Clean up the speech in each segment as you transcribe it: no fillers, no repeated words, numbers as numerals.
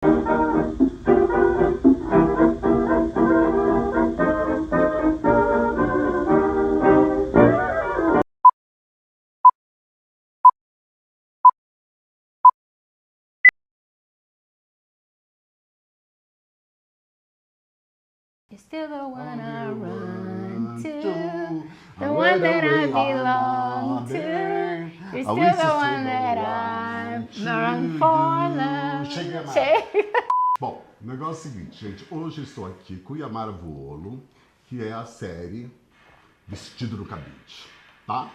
You're still the one I run to, the one that I belong to. You're still the one that I run for love. Chega. Bom, o negócio é o seguinte, gente. Hoje eu estou aqui com Yamara Vuolo, que é a série Vestido no Cabide, tá?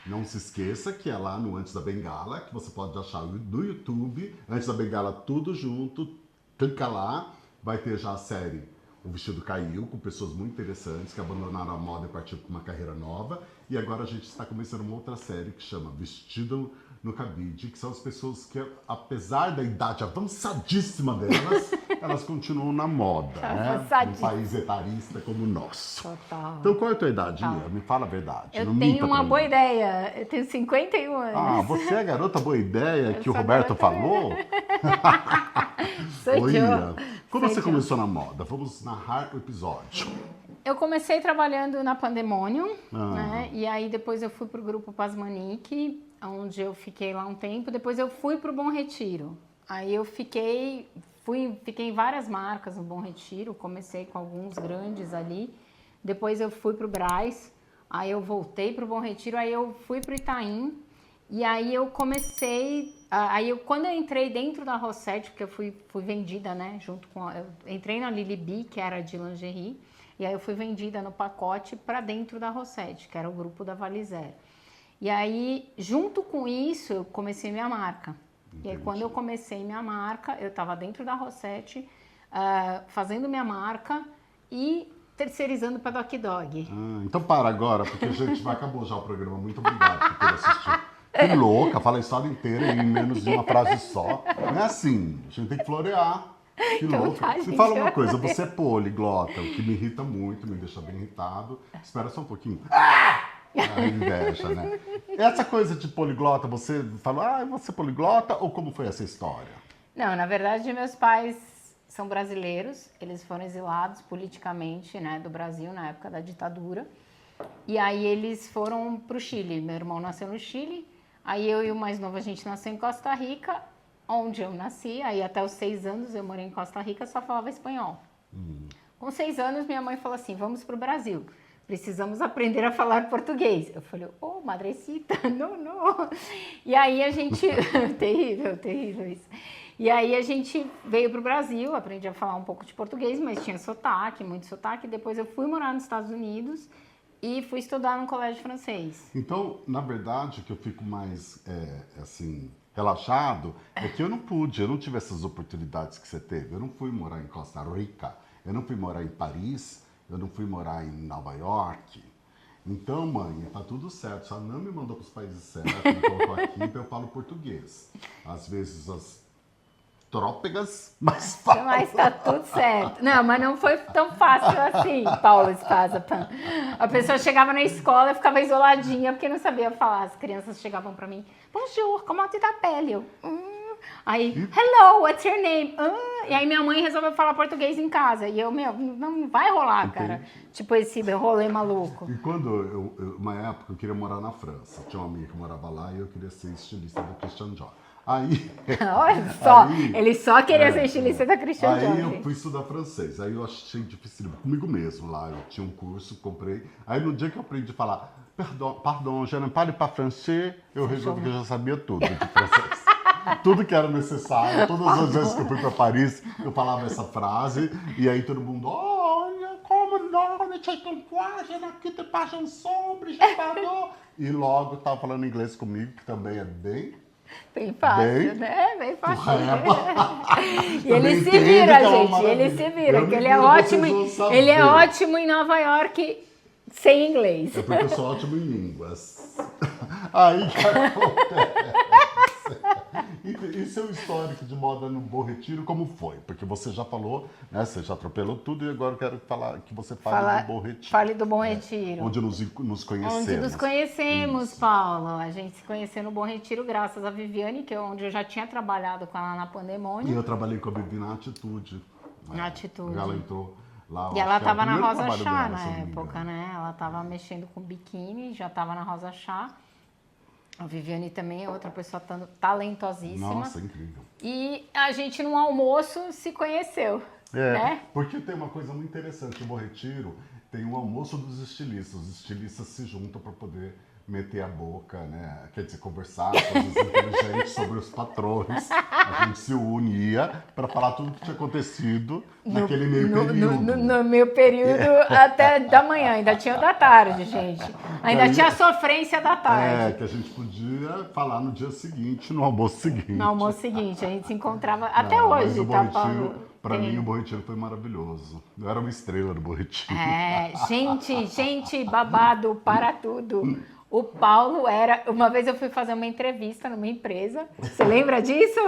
Não se esqueça que é lá no Antes da Bengala, que você pode achar no YouTube. Antes da Bengala, tudo junto. Clica lá, vai ter já a série O Vestido Caiu, com pessoas muito interessantes que abandonaram a moda e partiram para uma carreira nova. E agora a gente está começando uma outra série que chama Vestido no Cabide, que são as pessoas que, apesar da idade avançadíssima delas, elas continuam na moda, né? Um país etarista como o nosso. Total. Então, qual é a tua idade, Lia? Me fala a verdade. Eu não tenho minta uma pra boa mim. ideia. Eu tenho 51 anos. Ah, você é a garota boa ideia que o sou a Roberto garota falou? Sou Oi, eu. Lia. Como Sou você eu. começou na moda? Vamos narrar o episódio. Eu comecei trabalhando na Pandemônio, Ah. né? E aí depois eu fui pro grupo Pasmanique, onde eu fiquei lá um tempo. Depois eu fui pro Bom Retiro. Aí eu fiquei em várias marcas no Bom Retiro. Comecei com alguns grandes ali. Depois eu fui pro Brás. Aí eu voltei pro Bom Retiro. Aí eu fui pro Itaim. E aí eu comecei... quando eu entrei dentro da Rossette, porque eu fui vendida, né? Eu entrei na Lilibi, que era de lingerie. E aí eu fui vendida no pacote para dentro da Rossette, que era o grupo da Valizer. E aí, junto com isso, eu comecei minha marca. Entendi. E aí, quando eu comecei minha marca, eu estava dentro da Rossette, fazendo minha marca e terceirizando para Doc Dog. Então para agora, porque a gente acabou já o programa. Muito obrigado por ter assistido. Que louca, fala a história inteira em menos de uma frase só. Não é assim, a gente tem que florear. Que louco. Me fala uma coisa, você é poliglota, o que me irrita muito, me deixa bem irritado. Espera só um pouquinho. A inveja, né? Essa coisa de poliglota, você fala, você é poliglota, ou como foi essa história? Não, na verdade, meus pais são brasileiros, eles foram exilados politicamente, né, do Brasil na época da ditadura. E aí eles foram pro Chile. Meu irmão nasceu no Chile, aí eu e o mais novo, a gente nasceu em Costa Rica, onde eu nasci. Aí até os 6 anos eu morei em Costa Rica, só falava espanhol. Com 6 anos minha mãe falou assim, vamos pro Brasil, precisamos aprender a falar português. Eu falei, madrecita, não. E aí a gente, terrível isso. E aí a gente veio pro Brasil, aprendi a falar um pouco de português, mas tinha sotaque, muito sotaque. Depois eu fui morar nos Estados Unidos e fui estudar num colégio francês. Então, na verdade, o que eu fico mais, assim, relaxado é que eu não tive essas oportunidades que você teve. Eu não fui morar em Costa Rica, eu não fui morar em Paris, eu não fui morar em Nova York. Então, mãe, tá tudo certo. Só não me mandou para os países certos, me colocou aqui, então eu falo português. Às vezes as trópegas, mas falo. Mas tá tudo certo. Não, mas não foi tão fácil assim, Paulo Espaza. A pessoa chegava na escola e ficava isoladinha porque não sabia falar. As crianças chegavam pra mim, bonjour, comment tu t'appelles? Eu, Aí, hello, what's your name? E aí minha mãe resolveu falar português em casa. E eu, não vai rolar, cara. Tipo esse rolê maluco. E quando uma época eu queria morar na França. Tinha uma amiga que morava lá e eu queria ser estilista do Christian Dior. Aí, olha só, ele só queria ser estilista da Christian Dior. Aí eu fui estudar francês, aí eu achei difícil comigo mesmo lá, eu tinha um curso, comprei. Aí no dia que eu aprendi a falar, pardon, je ne parle pas français, eu resolvi que eu já sabia tudo de francês. Tudo que era necessário, todas as vezes que eu fui para Paris, eu falava essa frase, e aí todo mundo, olha, como não, ne sais ton poids, je ne quitte pas un sombre, je pardon. E logo tava falando inglês comigo, que também é bem fácil, né? Bem fácil. E Também ele se entende vira, que é uma gente. maravilha. Ele se vira. Eu Que me ele é viro, ótimo. vocês vão saber. Ele é ótimo em Nova York sem inglês. É porque eu sou ótimo em línguas. Aí que acontece. E seu histórico de moda no Bom Retiro, como foi? Porque você já falou, né? Você já atropelou tudo e agora eu quero falar que você fale do Bom Retiro. Fale do Bom Retiro. Onde nos conhecemos. Onde nos conhecemos, Isso. Paulo. A gente se conheceu no Bom Retiro graças a Viviane, que é onde eu já tinha trabalhado com ela na E Pandemônio. eu trabalhei com a Bibi na Atitude. Na Atitude. Ela entrou lá. E ela acho que era o estava na primeiro Rosa trabalho Chá dela, na se eu não me época, engano. né? Ela estava mexendo com biquíni, já estava na Rosa Chá. A Viviane também é outra pessoa talentosíssima. Nossa, incrível. E a gente, num almoço, se conheceu, né? Porque tem uma coisa muito interessante. No Bom Retiro tem um almoço dos estilistas. Os estilistas se juntam para poder meter a boca, né? Quer dizer, conversar, coisas inteligentes sobre os patrões. A gente se unia para falar tudo o que tinha acontecido naquele meio período. No meio período até da manhã, ainda tinha o da tarde, gente. Ainda tinha a sofrência da tarde. Que a gente podia falar no dia seguinte, no almoço seguinte. No almoço seguinte, a gente se encontrava até hoje, mas tá, Paulo? Pra mim, o Bom Retiro foi maravilhoso. Eu era uma estrela do Bom Retiro. Gente, babado para tudo. O Paulo era... Uma vez eu fui fazer uma entrevista numa empresa, você lembra disso?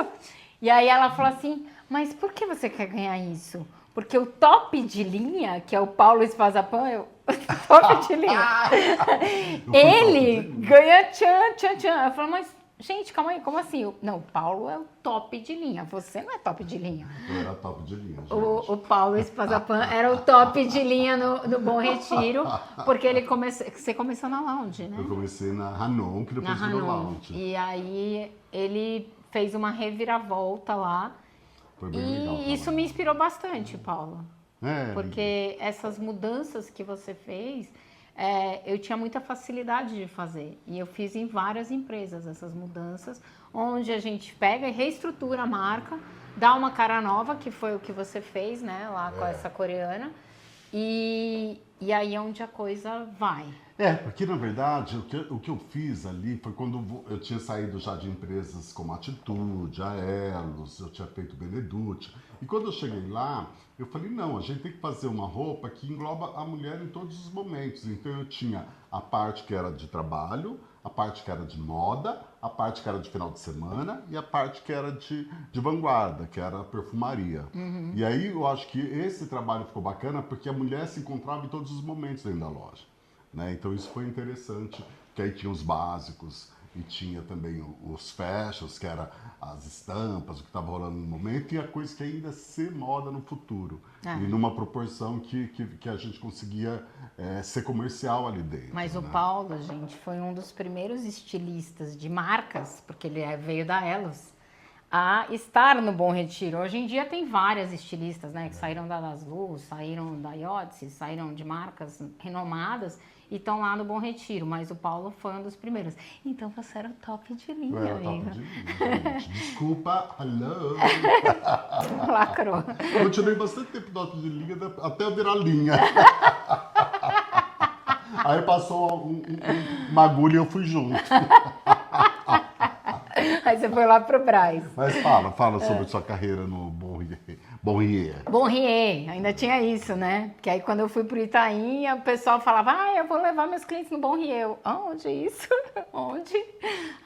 E aí ela falou assim, mas por que você quer ganhar isso? Porque o top de linha, que é o Paulo Espazapan, top de linha, ele ganha tchan. Eu falo, mas gente, calma aí, como assim? Não, o Paulo é o top de linha, você não é top de linha. Eu era top de linha, gente. O Paulo Espazapan era o top de linha no Bom Retiro, porque ele começou... Você começou na Lounge, né? Eu comecei na Hanon, que depois virou Lounge. E aí ele fez uma reviravolta lá. Foi bem legal. E isso me inspirou bastante, Paulo. É, Porque essas mudanças que você fez, eu tinha muita facilidade de fazer. E eu fiz em várias empresas essas mudanças, onde a gente pega e reestrutura a marca, dá uma cara nova, que foi o que você fez, né, lá com essa coreana. E aí é onde a coisa vai. Porque na verdade o que eu fiz ali foi quando eu tinha saído já de empresas como Atitude, a Elos, eu tinha feito Benedutti. E quando eu cheguei lá, eu falei, não, a gente tem que fazer uma roupa que engloba a mulher em todos os momentos. Então eu tinha a parte que era de trabalho, a parte que era de moda, a parte que era de final de semana e a parte que era de vanguarda, que era a perfumaria. E aí eu acho que esse trabalho ficou bacana porque a mulher se encontrava em todos os momentos dentro da loja. Né? Então isso foi interessante, que aí tinha os básicos e tinha também os fashions, que era as estampas, o que estava rolando no momento, e a coisa que ainda ser moda no futuro. E numa proporção que a gente conseguia ser comercial ali dentro. Mas o né? Paulo, gente, foi um dos primeiros estilistas de marcas, porque ele veio da Elos, a estar no Bom Retiro. Hoje em dia tem várias estilistas, né, que saíram da Daslu, saíram da Iotse, saíram de marcas renomadas e estão lá no Bom Retiro, mas o Paulo foi um dos primeiros. Então você era o top de linha, Eu era amiga. top de linha, gente. Desculpa, hello. Lacrou. Eu tirei bastante tempo top de linha até eu virar linha. Aí passou uma agulha e eu fui junto. Aí você foi lá pro Brás. Mas fala sobre sua carreira no Bon Rier. Bom Rier, ainda tinha isso, né? Porque aí quando eu fui pro Itaim, o pessoal falava, eu vou levar meus clientes no Bom Rier. Eu, onde isso? Onde?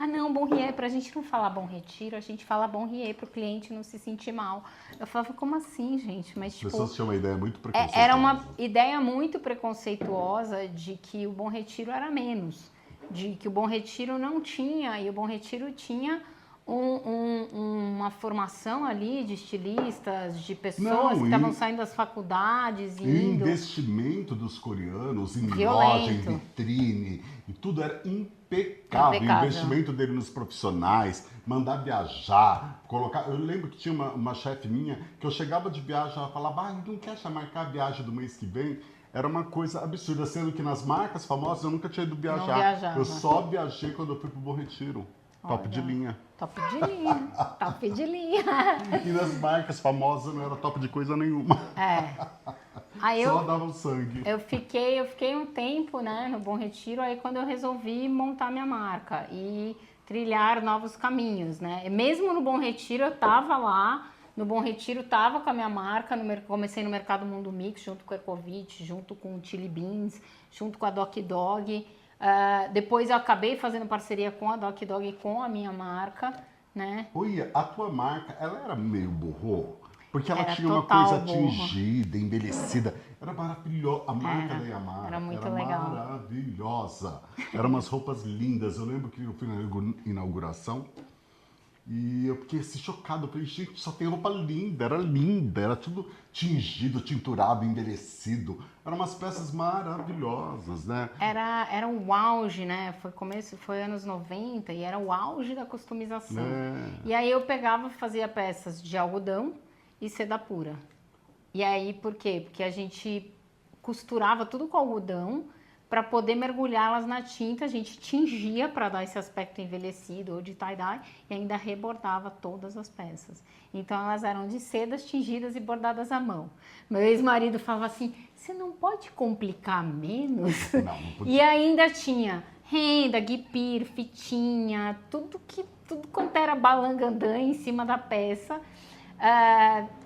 Não, Bom Rier, pra gente não falar Bom Retiro, a gente fala Bom Rier pro cliente não se sentir mal. Eu falava, como assim, gente? Mas, As pessoas tinham uma ideia muito preconceituosa. era uma ideia muito preconceituosa de que o Bom Retiro era menos. De que o Bom Retiro não tinha, e o Bom Retiro tinha uma formação ali de estilistas, de pessoas que estavam saindo das faculdades e indo. Investimento dos coreanos em Violento. loja, em vitrine, e tudo era impecável. O investimento dele nos profissionais, mandar viajar, colocar... Eu lembro que tinha uma chefe minha, que eu chegava de viagem, ela falava, não quer marcar a viagem do mês que vem? Era uma coisa absurda, sendo que nas marcas famosas eu nunca tinha ido viajar. Não viajava. Eu só viajei quando eu fui pro Bom Retiro. Top de linha. Top de linha, top de linha. E nas marcas famosas não era top de coisa nenhuma. Aí Só dava o sangue. Eu fiquei um tempo, né, no Bom Retiro, aí quando eu resolvi montar minha marca e trilhar novos caminhos, né. Mesmo no Bom Retiro eu tava lá, no Bom Retiro tava com a minha marca, comecei no Mercado Mundo Mix, junto com o Ecovit, junto com o Chili Beans, junto com a Doc Dog. Depois eu acabei fazendo parceria com a Doc Dog e com a minha marca, né? Oi, a tua marca, ela era meio borrô? Porque ela Era tinha uma total coisa borro. tingida, envelhecida. Era maravilhosa. A marca da Yamara era muito era legal. maravilhosa. Eram umas roupas lindas. Eu lembro que eu fui na inauguração e eu fiquei assim chocado. Eu falei, gente, só tem roupa linda. Era linda. Era tudo tingido, tinturado, envelhecido. Eram umas peças maravilhosas, né? Era o auge, né? Foi anos 90 e era o auge da customização. E aí eu pegava, fazia peças de algodão e seda pura. E aí, por quê? Porque a gente costurava tudo com algodão para poder mergulhá-las na tinta. A gente tingia para dar esse aspecto envelhecido ou de tie-dye e ainda rebordava todas as peças. Então elas eram de sedas tingidas e bordadas à mão. Meu ex-marido falava assim, você não pode complicar menos? Não podia. E ainda tinha renda, guipir, fitinha, tudo quanto era balangandã em cima da peça.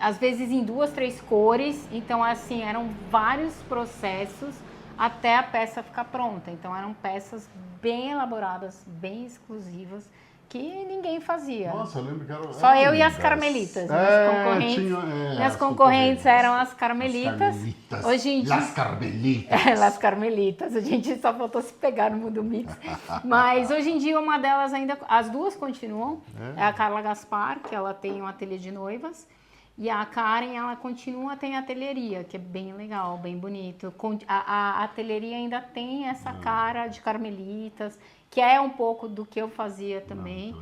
Às vezes em 2, 3 cores, então assim, eram vários processos até a peça ficar pronta. Então eram peças bem elaboradas, bem exclusivas, que ninguém fazia. Nossa, eu lembro que era. Só eu e as lindas. carmelitas. Minhas concorrentes eram as carmelitas. Hoje em dia. Las Carmelitas. Las Carmelitas. A gente só faltou se pegar no Mundo Mix. Mas hoje em dia uma delas ainda. As duas continuam. É a Carla Gaspar, que ela tem um ateliê de noivas. E a Karen, ela continua, tem ateliêria, que é bem legal, bem bonito. A ateliêria ainda tem essa cara de carmelitas, que é um pouco do que eu fazia também.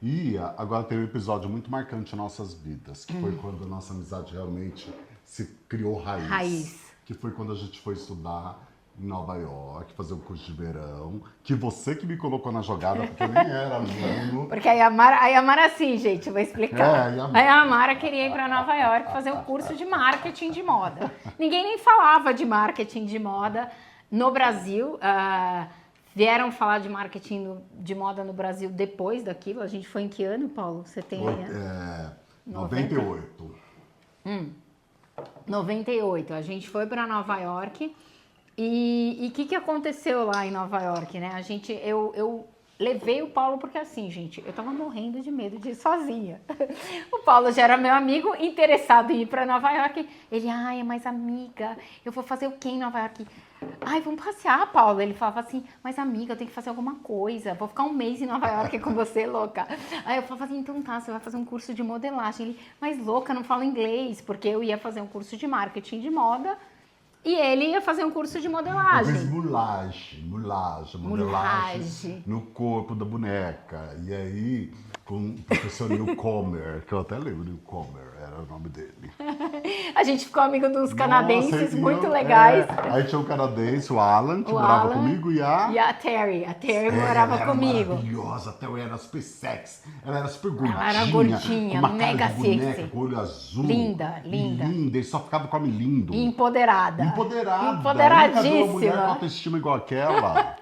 E agora tem um episódio muito marcante em nossas vidas, que foi quando a nossa amizade realmente se criou raiz. Que foi quando a gente foi estudar em Nova York, fazer um curso de verão, que você que me colocou na jogada, porque eu nem era aluno. Porque a Yamara assim, gente, eu vou explicar. A A Yamara queria ir para Nova York fazer um curso de marketing de moda. Ninguém nem falava de marketing de moda no Brasil. Vieram falar de marketing de moda no Brasil depois daquilo. A gente foi em que ano, Paulo? Você tem aí, né? 98. 98. A gente foi para Nova York. E o que aconteceu lá em Nova York, né? Eu levei o Paulo porque assim, gente, eu tava morrendo de medo de ir sozinha. O Paulo já era meu amigo, interessado em ir para Nova York. Ele, mas amiga, eu vou fazer o quê em Nova York? Vamos passear, Paulo. Ele falava assim, mas amiga, eu tenho que fazer alguma coisa. Vou ficar um mês em Nova York com você, louca. Aí eu falava assim, então tá, você vai fazer um curso de modelagem. Ele, mas louca, não falo inglês, porque eu ia fazer um curso de marketing de moda. E ele ia fazer um curso de modelagem. Eu fiz modelagem no corpo da boneca. E aí, com o professor Newcomer, que eu até lembro, Newcomer era o nome dele. A gente ficou amigo dos canadenses muito legais. Aí tinha um canadense, o Alan, que morava comigo, e a Terry. A Terry morava comigo. Maravilhosa, a Terry era super sexy. Ela era super gordinha. Ela era gordinha, com uma mega cara de boneca, sexy. com olho azul. Linda. Ele só ficava com homem lindo. E empoderada. Nunca vi uma mulher com autoestima igual aquela.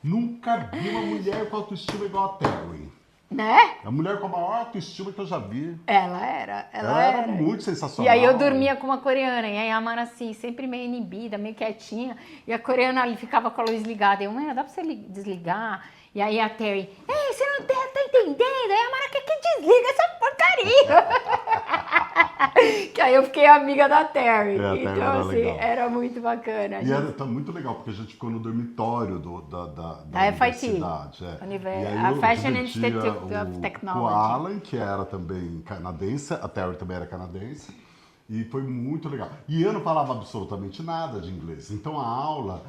Nunca vi uma mulher com autoestima igual a Terry. Né? A mulher com a maior autoestima que eu já vi. Ela era muito sensacional. E aí eu dormia com uma coreana, e aí a Amara assim, sempre meio inibida, meio quietinha, e a coreana ali ficava com a luz ligada. Eu, dá pra você desligar? E aí a Terry, você não tá entendendo? Aí a Amara quer que desliga essa porcaria. Que aí eu fiquei amiga da Terry. Então era assim, legal. Era muito bacana. E era muito legal, porque a gente ficou no dormitório da FIT, universidade. a Fashion Institute of Technology. O Alan, que era também canadense, a Terry também era canadense, e foi muito legal. E eu não falava absolutamente nada de inglês, então a aula,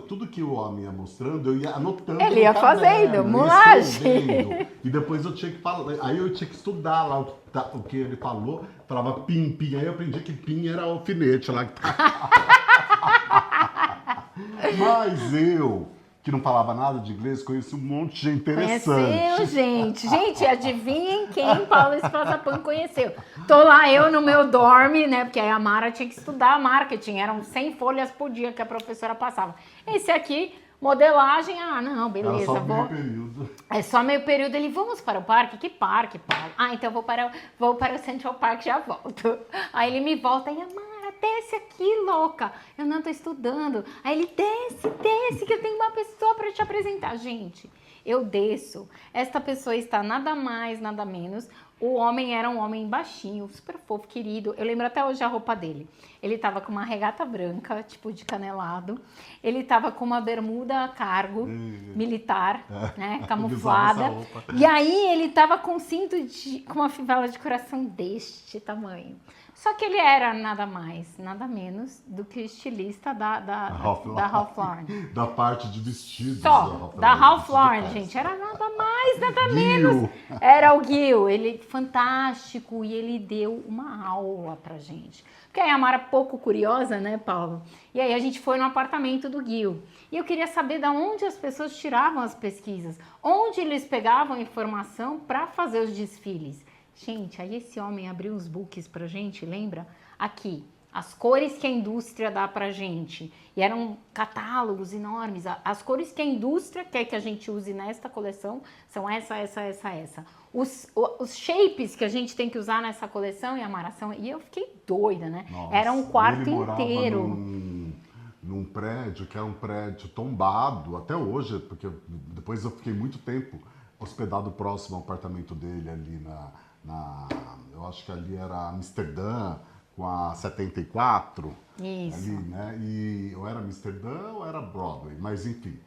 tudo que o homem ia mostrando, eu ia anotando. Ele ia fazendo, mulagem. E depois eu tinha que falar, aí eu tinha que estudar lá o que ele falou, falava pim, aí eu aprendi que pim era alfinete lá que tá. Mas eu, que não falava nada de inglês, conheci um monte de gente interessante. Conheceu, gente. Gente, adivinhem quem Paulo Espazapan conheceu. Tô lá eu no meu dorme, né? Porque a Amara tinha que estudar marketing. Eram 100 folhas por dia que a professora passava. Esse aqui, modelagem, não, beleza. Era só meio período. É só meio período. Ele, vamos para o parque? Que parque, Paulo? Então vou para o Central Park, já volto. Aí ele me volta e Amara, desce aqui, louca. Eu não tô estudando. Aí ele, desce, que eu tenho uma pessoa para te apresentar. Gente, Eu desço. Esta pessoa está nada mais, nada menos. O homem era um homem baixinho, super fofo, querido. Eu lembro até hoje a roupa dele. Ele tava com uma regata branca, tipo de canelado. Ele tava com uma bermuda cargo militar, né, camuflada. E aí ele tava com um cinto com uma fivela de coração deste tamanho. Só que ele era nada mais, nada menos do que estilista da Ralph Lauren. Da parte de vestidos. Só, da Ralph Lauren, gente. Era nada mais, nada menos. Era o Gil. Ele fantástico e ele deu uma aula pra gente. Porque aí a Mara pouco curiosa, né, Paulo? E aí a gente foi no apartamento do Gil. E eu queria saber de onde as pessoas tiravam as pesquisas. Onde eles pegavam informação para fazer os desfiles. Gente, aí esse homem abriu uns books pra gente, lembra? Aqui, as cores que a indústria dá pra gente. E eram catálogos enormes. As cores que a indústria quer que a gente use nesta coleção são essa. Os shapes que a gente tem que usar nessa coleção e a maração. E eu fiquei doida, né? Nossa, era um quarto ele inteiro. Num prédio que é um prédio tombado até hoje, porque depois eu fiquei muito tempo hospedado próximo ao apartamento dele ali eu acho que ali era Amsterdã, com a 74. Isso. Ali, né? E ou era Amsterdã ou era Broadway, mas enfim.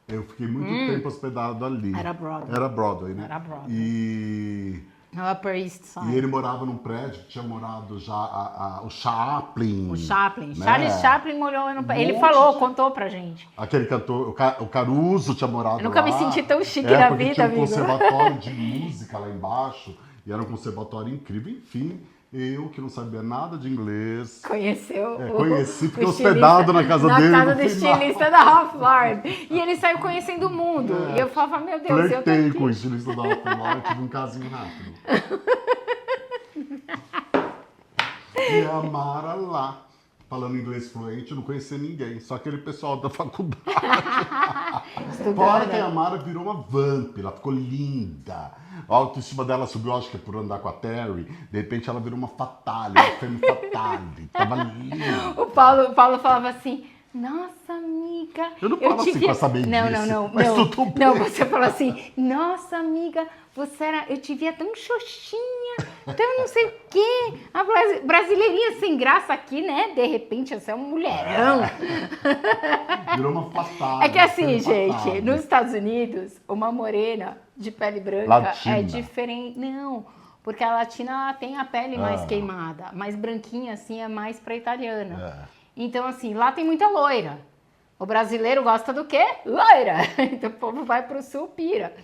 Eu fiquei muito tempo hospedado ali. Era Broadway. Era Broadway, né? Era Broadway. No Upper East Side. E ele morava num prédio que tinha morado já o Chaplin. O Chaplin. Né? Charles Chaplin morou no prédio. Ele falou, contou pra gente. Aquele cantor, o Caruso tinha morado lá. Eu nunca me senti tão chique na vida, tinha um amigo. conservatório de música lá embaixo. E era um conservatório incrível. Enfim, eu que não sabia nada de inglês. Conheci, fiquei hospedado na casa dele. Na casa do estilista da Ralph Lauren. E ele saiu conhecendo o mundo. E eu falava, meu Deus, eu tô aqui. Com o estilista da Ralph Lauren, tive um casinho rápido. E a Mara lá, falando inglês fluente, eu não conhecia ninguém. Só aquele pessoal da faculdade. Fora que a Mara virou uma vamp, ela ficou linda. A autoestima dela subiu, acho que é por andar com a Terry. De repente ela virou uma fatale, uma femme fatale. Tava linda. O Paulo falava assim, nossa amiga... Eu não falo assim com essa meiguice. Não, você falou assim, nossa amiga, eu te via tão xoxinha, tão não sei o quê. A brasileirinha sem graça aqui, né? De repente você é um mulherão. Virou uma fatale. É que assim, gente, nos Estados Unidos, uma morena de pele branca latina. É diferente. Não, porque a latina ela tem a pele mais queimada, mais branquinha assim, é mais pra italiana. Então assim, lá tem muita loira. O brasileiro gosta do quê? Loira. Então o povo vai pro sul, pira.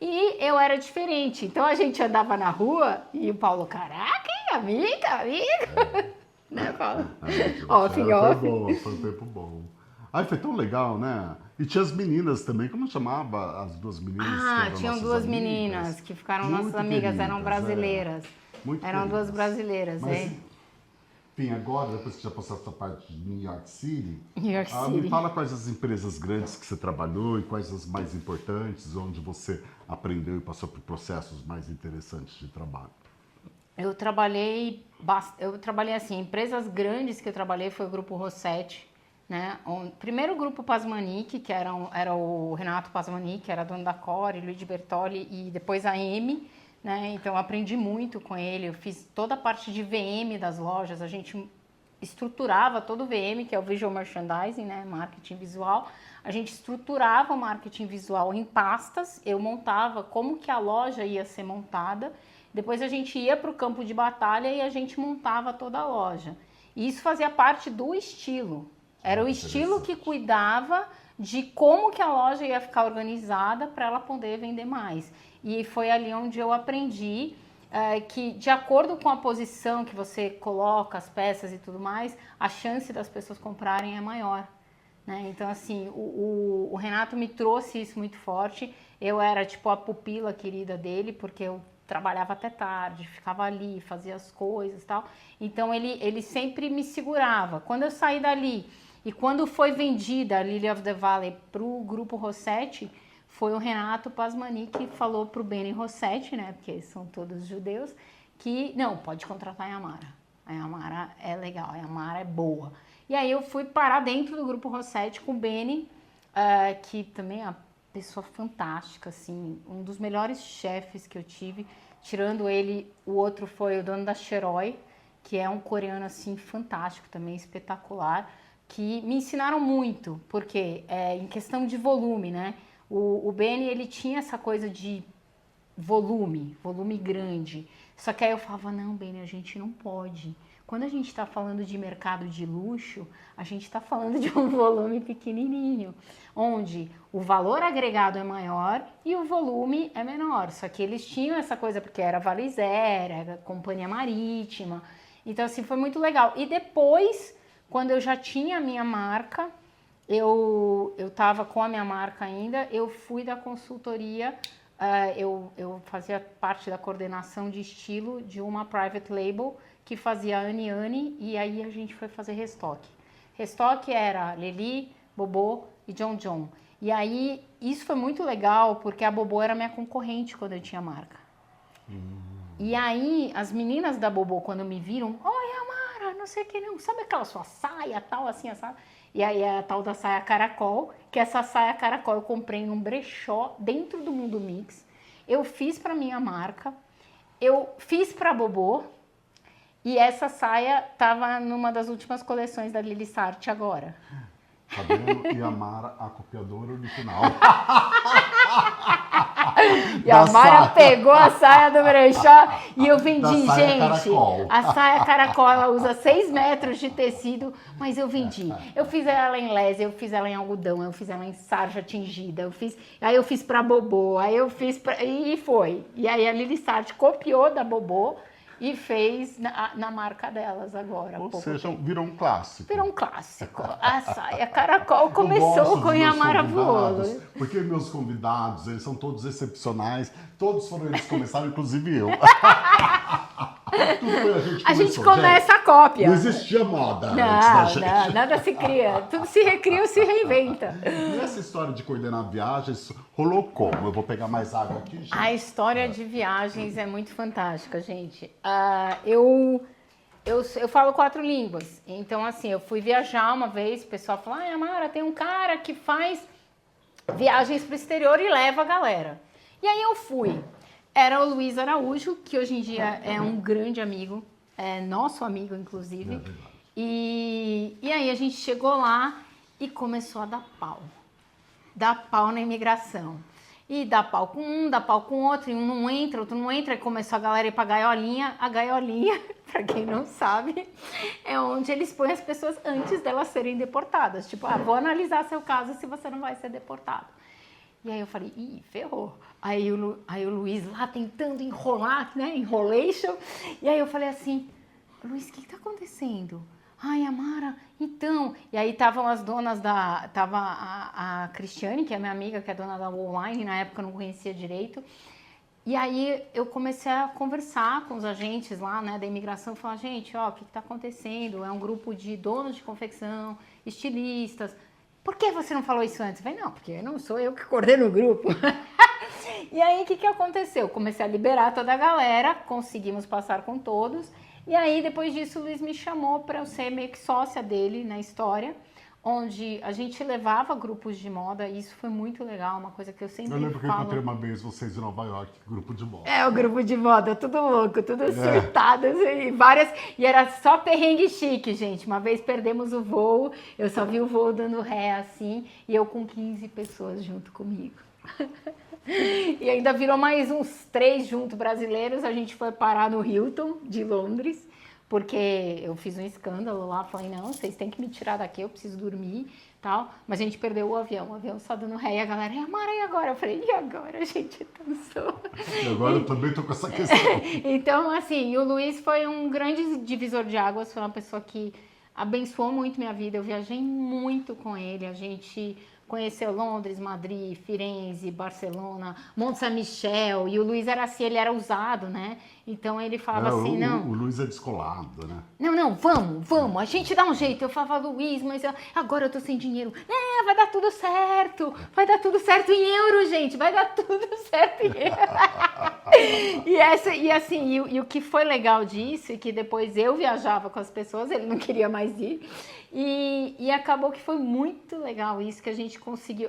E eu era diferente. Então a gente andava na rua e o Paulo, caraca, hein, amiga. Né, Paulo? Foi um tempo bom. Ai, foi tão legal, né? E tinha as meninas também, como chamava as duas meninas? Tinham duas meninas que ficaram nossas amigas, eram brasileiras. Eram duas brasileiras, Mas, enfim, agora, depois que já passou essa parte de New York City, me fala quais as empresas grandes que você trabalhou e quais as mais importantes, onde você aprendeu e passou por processos mais interessantes de trabalho. Eu trabalhei assim, empresas grandes que eu trabalhei foi o Grupo Rossetti, né? Primeiro o Grupo Pasmanic, que era o Renato Pasmanic, que era dono da Core, Luigi Bertoli e depois a M, né? Então eu aprendi muito com ele, eu fiz toda a parte de VM das lojas, a gente estruturava todo o VM, que é o Visual Merchandising, né? Marketing visual. A gente estruturava o marketing visual em pastas, eu montava como que a loja ia ser montada, depois a gente ia para o campo de batalha e a gente montava toda a loja. E isso fazia parte do estilo. Era o estilo que cuidava de como que a loja ia ficar organizada para ela poder vender mais. E foi ali onde eu aprendi que, de acordo com a posição que você coloca as peças e tudo mais, a chance das pessoas comprarem é maior. Né? Então, assim, o Renato me trouxe isso muito forte. Eu era, tipo, a pupila querida dele, porque eu trabalhava até tarde, ficava ali, fazia as coisas e tal. Então, ele sempre me segurava. Quando eu saí dali e quando foi vendida a Lily of the Valley para o Grupo Rossetti, foi o Renato Pasmanic que falou para o Benny Rossetti, né, porque são todos judeus, que não, pode contratar a Yamara. A Yamara é legal, a Yamara é boa. E aí eu fui parar dentro do Grupo Rossetti com o Benny, que também pessoa fantástica, assim, um dos melhores chefes que eu tive. Tirando ele, o outro foi o dono da Sheroy, que é um coreano, assim, fantástico também, espetacular, que me ensinaram muito, porque em questão de volume, né? O Benny, ele tinha essa coisa de volume grande. Só que aí eu falava, não, Benny, a gente não pode. Quando a gente está falando de mercado de luxo, a gente está falando de um volume pequenininho, onde o valor agregado é maior e o volume é menor. Só que eles tinham essa coisa porque era Valizer, era companhia marítima. Então, assim, foi muito legal. E depois, quando eu já tinha a minha marca, eu estava com a minha marca ainda, eu fui da consultoria, eu fazia parte da coordenação de estilo de uma private label que fazia Annie Annie, e aí a gente foi fazer restoque. Restoque era Lely, Bobô e John John. E aí, isso foi muito legal, porque a Bobô era minha concorrente quando eu tinha marca. E aí, as meninas da Bobô, quando me viram, oi, Amara, não sei o que, não, sabe aquela sua saia, tal, assim, assado? E aí, a tal da saia caracol, que essa saia caracol eu comprei num brechó dentro do Mundo Mix. Eu fiz pra minha marca, eu fiz pra Bobô, e essa saia tava numa das últimas coleções da Lily Sart agora. Tá vendo? E a Mara, a copiadora original. E a Mara pegou a saia do brechó e eu vendi, Da saia gente. caracol. A saia caracol, ela usa 6 metros de tecido, mas eu vendi. Eu fiz ela em lese, eu fiz ela em algodão, eu fiz ela em sarja tingida, aí eu fiz pra Bobô, aí eu fiz pra... E foi. E aí a Lily Sart copiou da Bobô e fez na marca delas agora. Ou seja, virou um clássico. Virou um clássico. A saia caracol Eu começou gosto com dos a meus Amara convidados, Vuolo. porque meus convidados, eles são todos excepcionais. Todos foram eles que começaram, inclusive eu. Tudo foi A gente começou, começa a cópia. Não existia moda antes da gente. Não, nada se cria. Tudo se recria ou se reinventa. E essa história de coordenar viagens rolou como? Eu vou pegar mais água aqui, gente. A história de viagens é muito fantástica, gente. Eu falo 4 línguas. Então, assim, eu fui viajar uma vez, o pessoal falou, Amara, tem um cara que faz viagens para o exterior e leva a galera. E aí eu fui. Era o Luiz Araújo, que hoje em dia é um grande amigo, é nosso amigo, inclusive. E aí a gente chegou lá e começou a dar pau. Dar pau na imigração. E dá pau com um, dá pau com outro, e um não entra, outro não entra, e começou a galera ir pra gaiolinha. A gaiolinha, pra quem não sabe, é onde eles põem as pessoas antes delas serem deportadas. Tipo, vou analisar seu caso se você não vai ser deportado. E aí eu falei, ih, ferrou. Aí o Luiz lá tentando enrolar, né, enrolation. E aí eu falei assim, Luiz, o que tá acontecendo? Ai, Amara, então... E aí estavam as donas da... Tava a Cristiane, que é minha amiga, que é dona da Online, na época eu não conhecia direito. E aí eu comecei a conversar com os agentes lá, né, da imigração, falar, gente, ó, o que tá acontecendo? É um grupo de donos de confecção, estilistas. Por que você não falou isso antes? Eu falei, não, porque não sou eu que coordeno o grupo. E aí, o que aconteceu? Comecei a liberar toda a galera, conseguimos passar com todos. E aí, depois disso, o Luiz me chamou para eu ser meio que sócia dele na história, onde a gente levava grupos de moda, e isso foi muito legal, uma coisa que eu sempre falo. Eu lembro que eu encontrei uma vez vocês em Nova York, grupo de moda. É, o grupo de moda, tudo louco, tudo surtado, assim, várias... E era só perrengue chique, gente. Uma vez perdemos o voo, eu só vi o voo dando ré, assim, e eu com 15 pessoas junto comigo. E ainda virou mais uns 3 junto brasileiros, a gente foi parar no Hilton, de Londres, porque eu fiz um escândalo lá, falei, não, vocês têm que me tirar daqui, eu preciso dormir, tal. Mas a gente perdeu o avião só dando ré, e a galera, Amara, e agora? Eu falei, e agora, a gente cansou. E agora eu também tô com essa questão. Então, assim, o Luiz foi um grande divisor de águas, foi uma pessoa que abençoou muito minha vida, eu viajei muito com ele, a gente... Conheceu Londres, Madrid, Firenze, Barcelona, Mont Saint-Michel, e o Luiz era assim, ele era usado, né? Então ele falava assim, não... O Luiz é descolado, né? Não, vamos, a gente dá um jeito. Eu falava, Luiz, mas agora eu tô sem dinheiro. Vai dar tudo certo em euro, gente, vai dar tudo certo em euro. E o que foi legal disso, é que depois eu viajava com as pessoas, ele não queria mais ir, e acabou que foi muito legal isso, que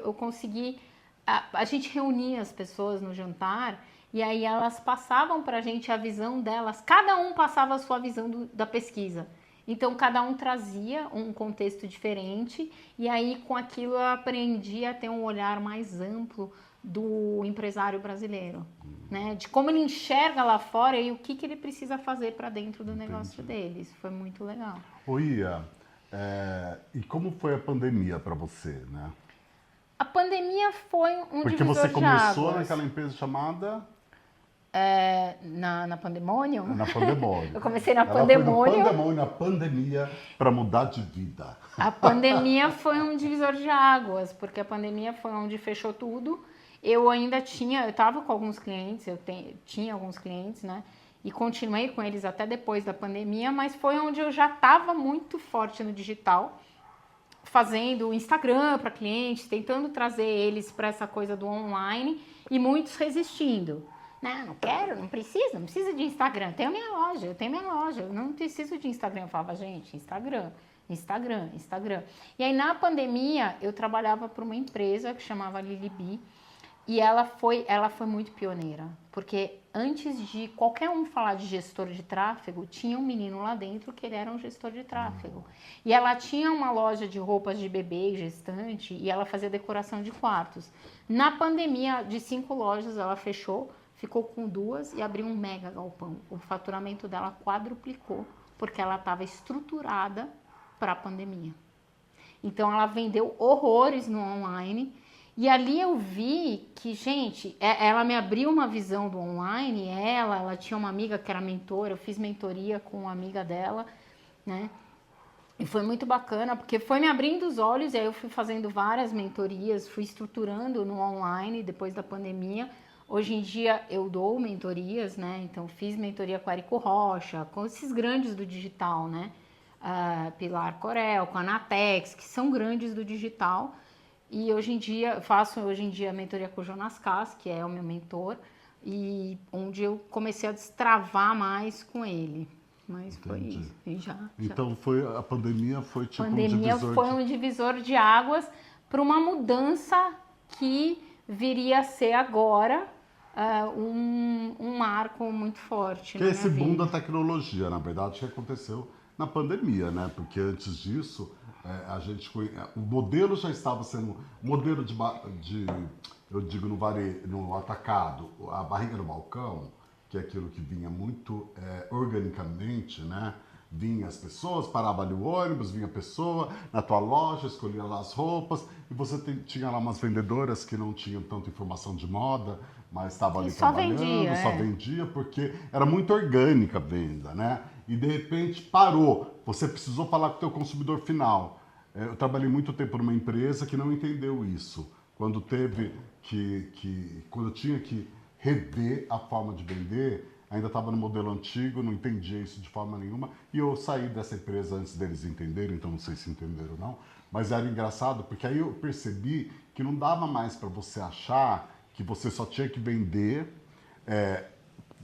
eu consegui a gente reunia as pessoas no jantar e aí elas passavam para a gente a visão delas, cada um passava a sua visão da pesquisa. Então, cada um trazia um contexto diferente e aí com aquilo eu aprendi a ter um olhar mais amplo do empresário brasileiro, né? De como ele enxerga lá fora e o que ele precisa fazer para dentro do negócio dele. Isso foi muito legal. Ô Ia, e como foi a pandemia para você, né? A pandemia foi um Porque divisor você de começou águas. naquela empresa chamada... Na Pandemônio? Na Pandemônio. Eu comecei na Ela Pandemônio. foi do Pandemônio na pandemia para mudar de vida. A pandemia foi um divisor de águas, porque a pandemia foi onde fechou tudo. Eu estava com alguns clientes, tinha alguns clientes, né? E continuei com eles até depois da pandemia, mas foi onde eu já estava muito forte no digital, fazendo Instagram para clientes, tentando trazer eles para essa coisa do online e muitos resistindo. Não quero, não precisa de Instagram. Eu tenho minha loja, eu não preciso de Instagram. Eu falava, gente, Instagram. E aí na pandemia eu trabalhava para uma empresa que chamava Lilibi e ela foi muito pioneira, porque antes de qualquer um falar de gestor de tráfego, tinha um menino lá dentro que ele era um gestor de tráfego. E ela tinha uma loja de roupas de bebê e gestante e ela fazia decoração de quartos. Na pandemia, de 5 lojas, ela fechou, ficou com 2 e abriu um mega galpão. O faturamento dela quadruplicou, porque ela estava estruturada para a pandemia. Então, ela vendeu horrores no online. E ali eu vi que, gente, ela me abriu uma visão do online. Ela tinha uma amiga que era mentora, eu fiz mentoria com uma amiga dela, né? E foi muito bacana, porque foi me abrindo os olhos, e aí eu fui fazendo várias mentorias, fui estruturando no online depois da pandemia. Hoje em dia eu dou mentorias, né? Então fiz mentoria com a Érico Rocha, com esses grandes do digital, né? Pilar Corel, com a Anatex, que são grandes do digital. E hoje em dia, faço mentoria com o Jonas Kass, que é o meu mentor, e onde eu comecei a destravar mais com ele. Mas foi isso. E Então a pandemia foi tipo um divisor de águas para uma mudança que viria a ser agora um marco muito forte. Que é esse boom da tecnologia, na verdade, que aconteceu na pandemia, né? Porque antes disso, o modelo já estava sendo modelo eu digo no atacado, a barriga no balcão, que é aquilo que vinha muito organicamente, né? Vinha as pessoas, parava ali o ônibus, vinha a pessoa na tua loja, escolhia lá as roupas e você tinha lá umas vendedoras que não tinham tanta informação de moda, mas estavam ali trabalhando, só vendia porque era muito orgânica a venda, né? E de repente parou, você precisou falar com o teu consumidor final. Eu trabalhei muito tempo numa empresa que não entendeu isso, quando quando eu tinha que rever a forma de vender, ainda estava no modelo antigo, não entendia isso de forma nenhuma, e eu saí dessa empresa antes deles entenderem, então não sei se entenderam ou não, mas era engraçado, porque aí eu percebi que não dava mais para você achar que você só tinha que vender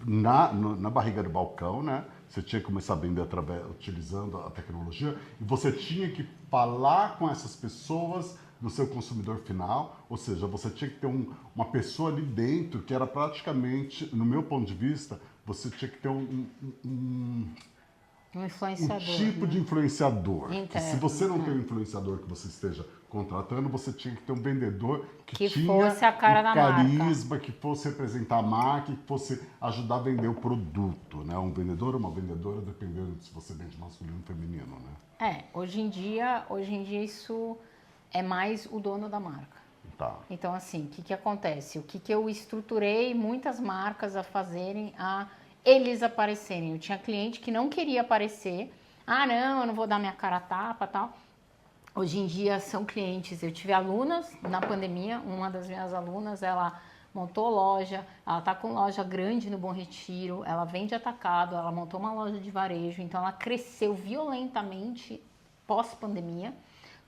na barriga do balcão, né? Você tinha que começar a vender utilizando a tecnologia, e você tinha que falar com essas pessoas do seu consumidor final, ou seja, você tinha que ter uma pessoa ali dentro que era praticamente, no meu ponto de vista, você tinha que ter um tipo de influenciador. Se você não tem um influenciador que você esteja contratando, você tinha que ter um vendedor que tinha fosse a cara da carisma, marca, que fosse representar a marca, que fosse ajudar a vender o produto, né? Um vendedor ou uma vendedora, dependendo se você vende masculino ou feminino, né? Hoje em dia isso é mais o dono da marca. Tá. Então, assim, o que acontece? O que eu estruturei muitas marcas a fazerem, a eles aparecerem. Eu tinha cliente que não queria aparecer. Não, eu não vou dar minha cara a tapa e tal. Hoje em dia são clientes. Eu tive alunas na pandemia, uma das minhas alunas, ela montou loja, ela tá com loja grande no Bom Retiro, ela vende atacado, ela montou uma loja de varejo, então ela cresceu violentamente pós-pandemia,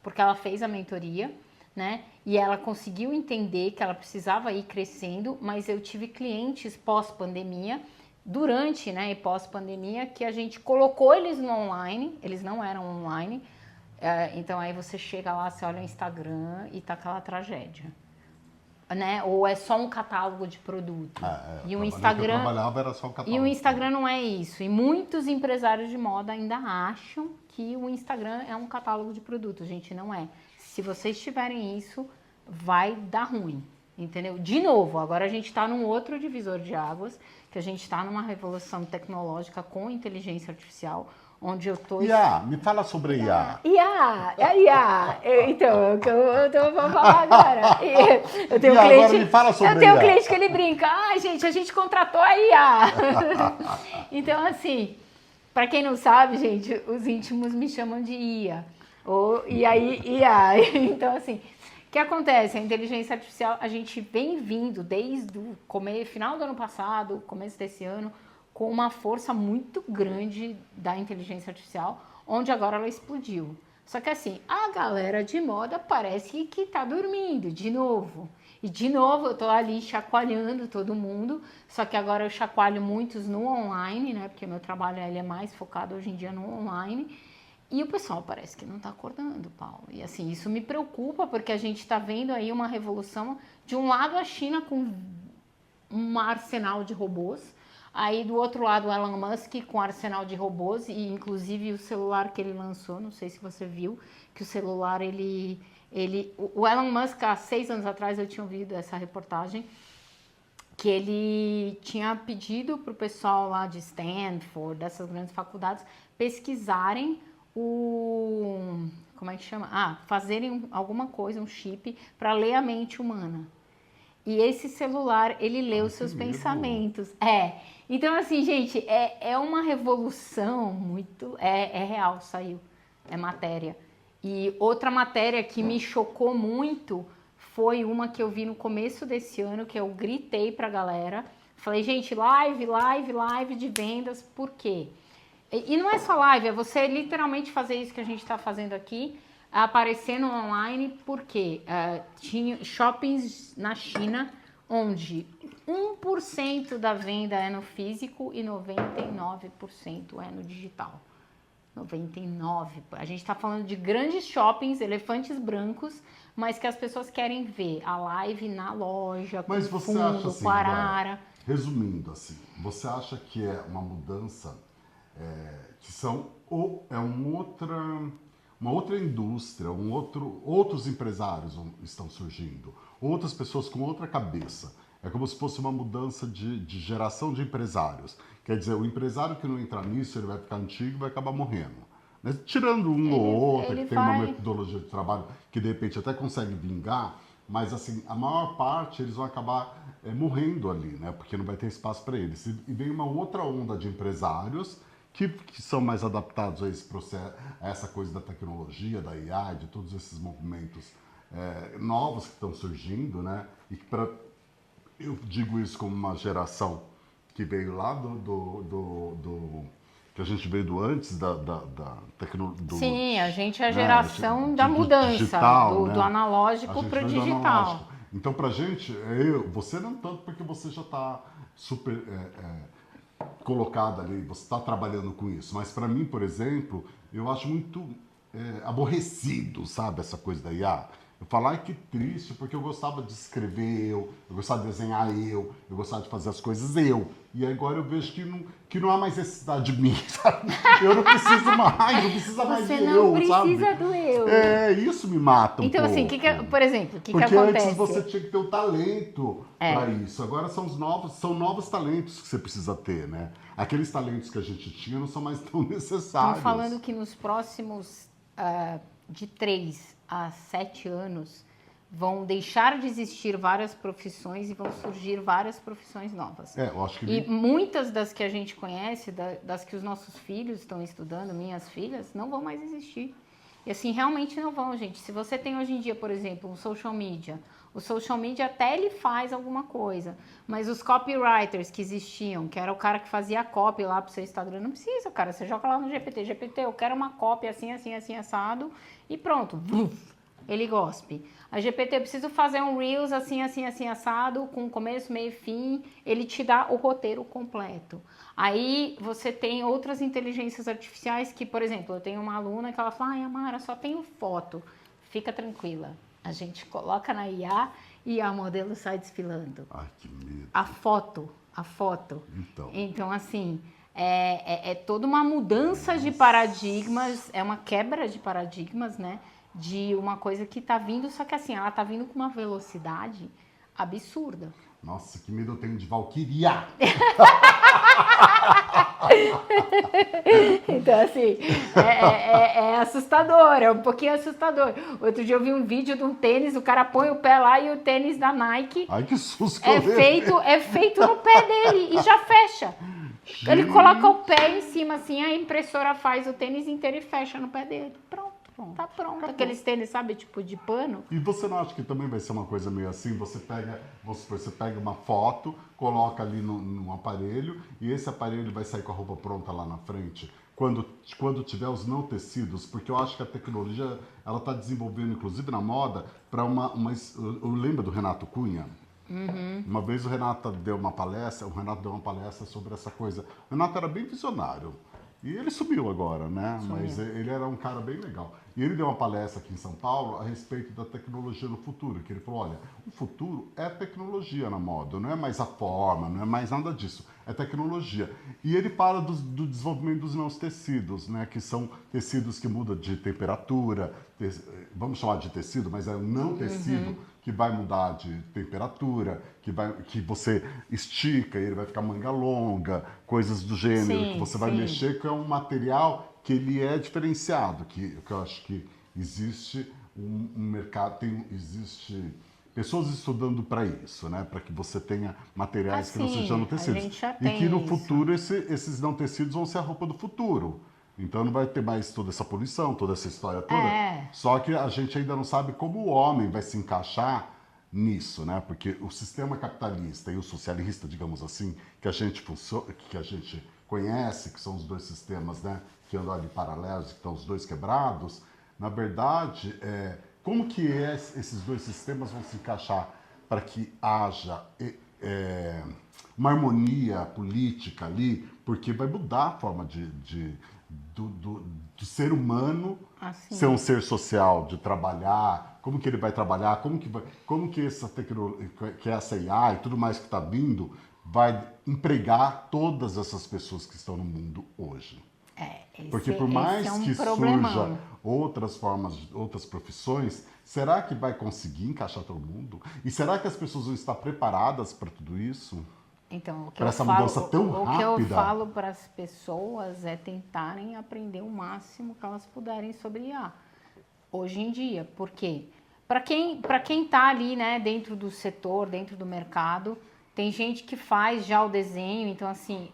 porque ela fez a mentoria, né? E ela conseguiu entender que ela precisava ir crescendo, mas eu tive clientes pós-pandemia, durante, né, e pós-pandemia, que a gente colocou eles no online, eles não eram online, então aí você chega lá, você olha o Instagram e tá aquela tragédia. né? Ou é só um catálogo de produto. E o que Instagram, eu trabalhava era só o catálogo. e o Instagram não é isso. E muitos empresários de moda ainda acham que o Instagram é um catálogo de produto. Gente, não é. Se vocês tiverem isso, vai dar ruim, entendeu? De novo, agora a gente está num outro divisor de águas, que a gente está numa revolução tecnológica com inteligência artificial, onde eu tô... IA, me fala sobre IA. IA. Então, eu vou falar agora. Eu tenho IA, um cliente, agora me fala sobre eu tenho um IA. cliente que ele brinca, gente, a gente contratou a IA. Então, assim, para quem não sabe, gente, os íntimos me chamam de IA. E aí, IA. Então, assim, o que acontece? A inteligência artificial, a gente vem vindo desde o final do ano passado, começo desse ano, com uma força muito grande da inteligência artificial, onde agora ela explodiu. Só que assim, a galera de moda parece que tá dormindo de novo. E de novo eu tô ali chacoalhando todo mundo, só que agora eu chacoalho muitos no online, né? Porque meu trabalho ele é mais focado hoje em dia no online. E o pessoal parece que não tá acordando, Paulo. E assim, isso me preocupa, porque a gente tá vendo aí uma revolução. De um lado a China com um arsenal de robôs, aí do outro lado o Elon Musk com um arsenal de robôs, e inclusive o celular que ele lançou, não sei se você viu, que o celular o Elon Musk há 6 anos atrás eu tinha ouvido essa reportagem, que ele tinha pedido para o pessoal lá de Stanford, dessas grandes faculdades, pesquisarem como é que chama? Fazerem alguma coisa, um chip, para ler a mente humana. E esse celular, ele lê os seus pensamentos. Então assim, gente, é uma revolução muito... É real, saiu. É matéria. E outra matéria que me chocou muito foi uma que eu vi no começo desse ano, que eu gritei pra galera. Falei, gente, live de vendas, por quê? E não é só live, é você literalmente fazer isso que a gente tá fazendo aqui, aparecer no online, porque tinha shoppings na China onde 1% da venda é no físico e 99% é no digital. 99%. A gente está falando de grandes shoppings, elefantes brancos, mas que as pessoas querem ver a live na loja, com Mas você fundo, acha assim, com arara. resumindo assim, você acha que é uma mudança que uma outra indústria, outros empresários estão surgindo, outras pessoas com outra cabeça. É como se fosse uma mudança de geração de empresários. Quer dizer, o empresário que não entrar nisso, ele vai ficar antigo e vai acabar morrendo. Né? Tirando um ou outro, que tem uma metodologia de trabalho que de repente até consegue vingar, mas assim, a maior parte eles vão acabar morrendo ali, né? Porque não vai ter espaço para eles. E vem uma outra onda de empresários que são mais adaptados a esse processo, a essa coisa da tecnologia, da IA, de todos esses movimentos novos que estão surgindo, né? E que eu digo isso como uma geração que veio lá que a gente veio do antes da tecnologia. Sim, a gente é a geração da mudança, digital, do analógico para o digital. Então, pra gente, você não tanto porque você já está super colocado ali, você está trabalhando com isso. Mas para mim, por exemplo, eu acho muito aborrecido, sabe, essa coisa da IA. Eu falar que triste, porque eu gostava de escrever eu gostava de desenhar eu gostava de fazer as coisas eu. E agora eu vejo que não há mais necessidade de mim, sabe? Eu não preciso mais, não precisa mais de eu, sabe? Você não precisa do eu. Isso me mata então, assim, por exemplo, o que acontece? Porque antes você tinha que ter o talento para isso. Agora são novos talentos que você precisa ter, né? Aqueles talentos que a gente tinha não são mais tão necessários. Estão falando que nos próximos de 3 a 7 anos vão deixar de existir várias profissões e vão surgir várias profissões novas. Eu acho que... E muitas das que a gente conhece, das que os nossos filhos estão estudando, minhas filhas, não vão mais existir. E assim, realmente não vão, gente. Se você tem hoje em dia, por exemplo, um social media, o social media até ele faz alguma coisa, mas os copywriters que existiam, que era o cara que fazia a copy lá pro seu Instagram, não precisa, cara. Você joga lá no GPT, eu quero uma copy assim, assim, assim, assado, e pronto. Ele gospe. A GPT, eu preciso fazer um Reels assim, assim, assim, assado, com começo, meio e fim, ele te dá o roteiro completo. Aí você tem outras inteligências artificiais que, por exemplo, eu tenho uma aluna que ela fala, Amara, só tenho foto. Fica tranquila. A gente coloca na IA e a modelo sai desfilando. Ai, que medo. A foto. Então, assim, é toda uma mudança de paradigmas, é uma quebra de paradigmas, né? De uma coisa que tá vindo, só que assim, ela tá vindo com uma velocidade absurda. Nossa, que medo eu tenho de Valkyria! Então, assim, é assustador, é um pouquinho assustador. Outro dia eu vi um vídeo de um tênis, o cara põe o pé lá e o tênis da Nike Ai, que susto que eu é feito no pé dele e já fecha. Ele coloca o pé em cima, assim, a impressora faz o tênis inteiro e fecha no pé dele. Pronto. Tá pronto. Acabou. Aqueles tênis, sabe, tipo de pano. E você não acha que também vai ser uma coisa meio assim? Você pega uma foto, coloca ali num aparelho e esse aparelho vai sair com a roupa pronta lá na frente. Quando tiver os não tecidos, porque eu acho que a tecnologia, ela tá desenvolvendo, inclusive na moda, para eu lembro do Renato Cunha. Uhum. Uma vez o Renato deu uma palestra sobre essa coisa. O Renato era bem visionário. E ele sumiu agora, né? Mas ele era um cara bem legal. E ele deu uma palestra aqui em São Paulo a respeito da tecnologia no futuro. Que ele falou, olha, o futuro é tecnologia na moda. Não é mais a forma, não é mais nada disso. É tecnologia. E ele fala do desenvolvimento dos não tecidos, né? Que são tecidos que mudam de temperatura. Vamos chamar de tecido, mas é um não tecido que vai mudar de temperatura, que você estica e ele vai ficar manga longa, coisas do gênero, que você vai mexer, que é um material que ele é diferenciado, que eu acho que existe um mercado, existe pessoas estudando para isso, né? Para que você tenha materiais que não sejam não tecidos. E que no futuro esses não tecidos vão ser a roupa do futuro. Então não vai ter mais toda essa poluição, toda essa história toda. Só que a gente ainda não sabe como o homem vai se encaixar nisso, né? Porque o sistema capitalista e o socialista, digamos assim, que a gente conhece, que são os dois sistemas, né? Que andam ali paralelos, que estão os dois quebrados, na verdade, como que esses dois sistemas vão se encaixar para que haja uma harmonia política ali, porque vai mudar a forma do ser humano ser um ser social, de trabalhar, como que ele vai trabalhar, como que essa tecnologia, que essa IA e tudo mais que está vindo, vai empregar todas essas pessoas que estão no mundo hoje. Porque por mais que surja outras formas, outras profissões, será que vai conseguir encaixar todo mundo? E será que as pessoas vão estar preparadas para tudo isso? Então, para essa mudança tão rápida? O que eu falo para as pessoas é tentarem aprender o máximo que elas puderem sobre IA. Hoje em dia, por quê? Para quem está ali, né, dentro do setor, dentro do mercado, tem gente que faz já o desenho. Então, assim,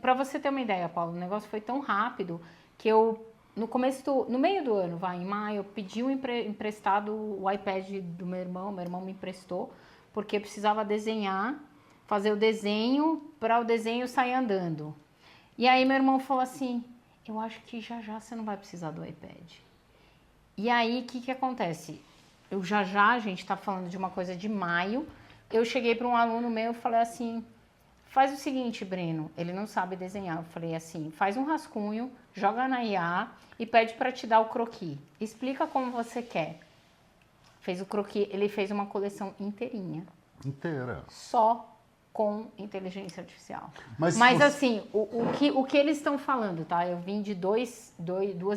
para você ter uma ideia, Paulo, o negócio foi tão rápido que eu, no meio do ano, em maio, eu pedi emprestado o iPad do meu irmão me emprestou, porque precisava desenhar, fazer o desenho para o desenho sair andando. E aí meu irmão falou assim, eu acho que já você não vai precisar do iPad. E aí, o que acontece? A gente está falando de uma coisa de maio, eu cheguei para um aluno meu e falei assim, faz o seguinte, Breno, ele não sabe desenhar. Eu falei assim, faz um rascunho, joga na IA e pede para te dar o croquis. Explica como você quer. Fez o croquis, ele fez uma coleção inteirinha. Inteira. Só com inteligência artificial. Mas assim, o que eles estão falando, tá? Eu vim de duas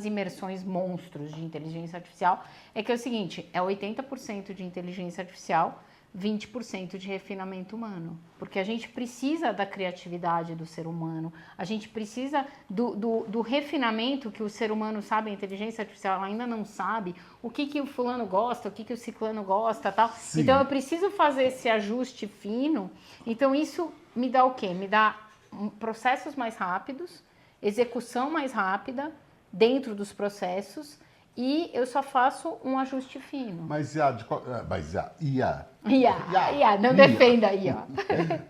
imersões monstros de inteligência artificial, é que é o seguinte, é 80% de inteligência artificial, 20% de refinamento humano. Porque a gente precisa da criatividade do ser humano, a gente precisa do refinamento que o ser humano sabe, a inteligência artificial ainda não sabe, o que o fulano gosta, o que o ciclano gosta, tal. Sim. Então eu preciso fazer esse ajuste fino. Então isso me dá o quê? Me dá processos mais rápidos, execução mais rápida dentro dos processos, e eu só faço um ajuste fino. Mas IA, não defenda a IA.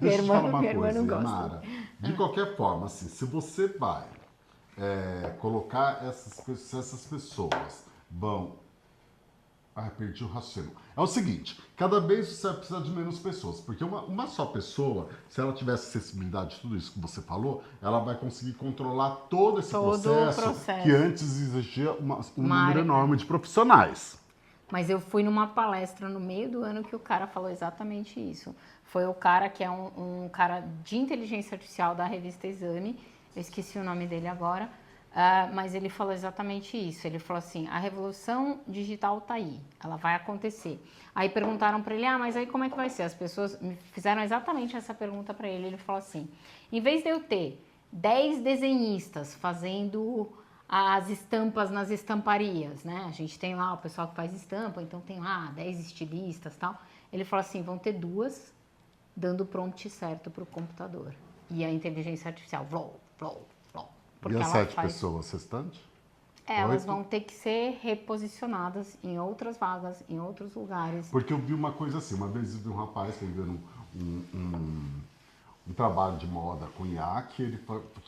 Deixa eu te falar uma coisa, Mara. De qualquer forma, assim, se você vai colocar essas pessoas vão... perdi o raciocínio. É o seguinte, cada vez você vai precisar de menos pessoas, porque uma só pessoa, se ela tivesse acessibilidade a tudo isso que você falou, ela vai conseguir controlar todo esse processo que antes exigia um número enorme de profissionais. Mas eu fui numa palestra no meio do ano que o cara falou exatamente isso. Foi o cara que é um cara de inteligência artificial da revista Exame, eu esqueci o nome dele agora, mas ele falou exatamente isso. Ele falou assim, a revolução digital tá aí, ela vai acontecer. Aí perguntaram para ele, mas aí como é que vai ser? As pessoas me fizeram exatamente essa pergunta para ele. Ele falou assim, em vez de eu ter 10 desenhistas fazendo as estampas nas estamparias, né? A gente tem lá o pessoal que faz estampa, então tem lá 10 estilistas e tal. Ele falou assim, vão ter 2 dando o prompt certo para o computador. E a inteligência artificial, flou. E as 7 pessoas restantes? Elas vão ter que ser reposicionadas em outras vagas, em outros lugares. Porque eu vi uma coisa assim, uma vez eu vi um rapaz fazendo um trabalho de moda com IA, que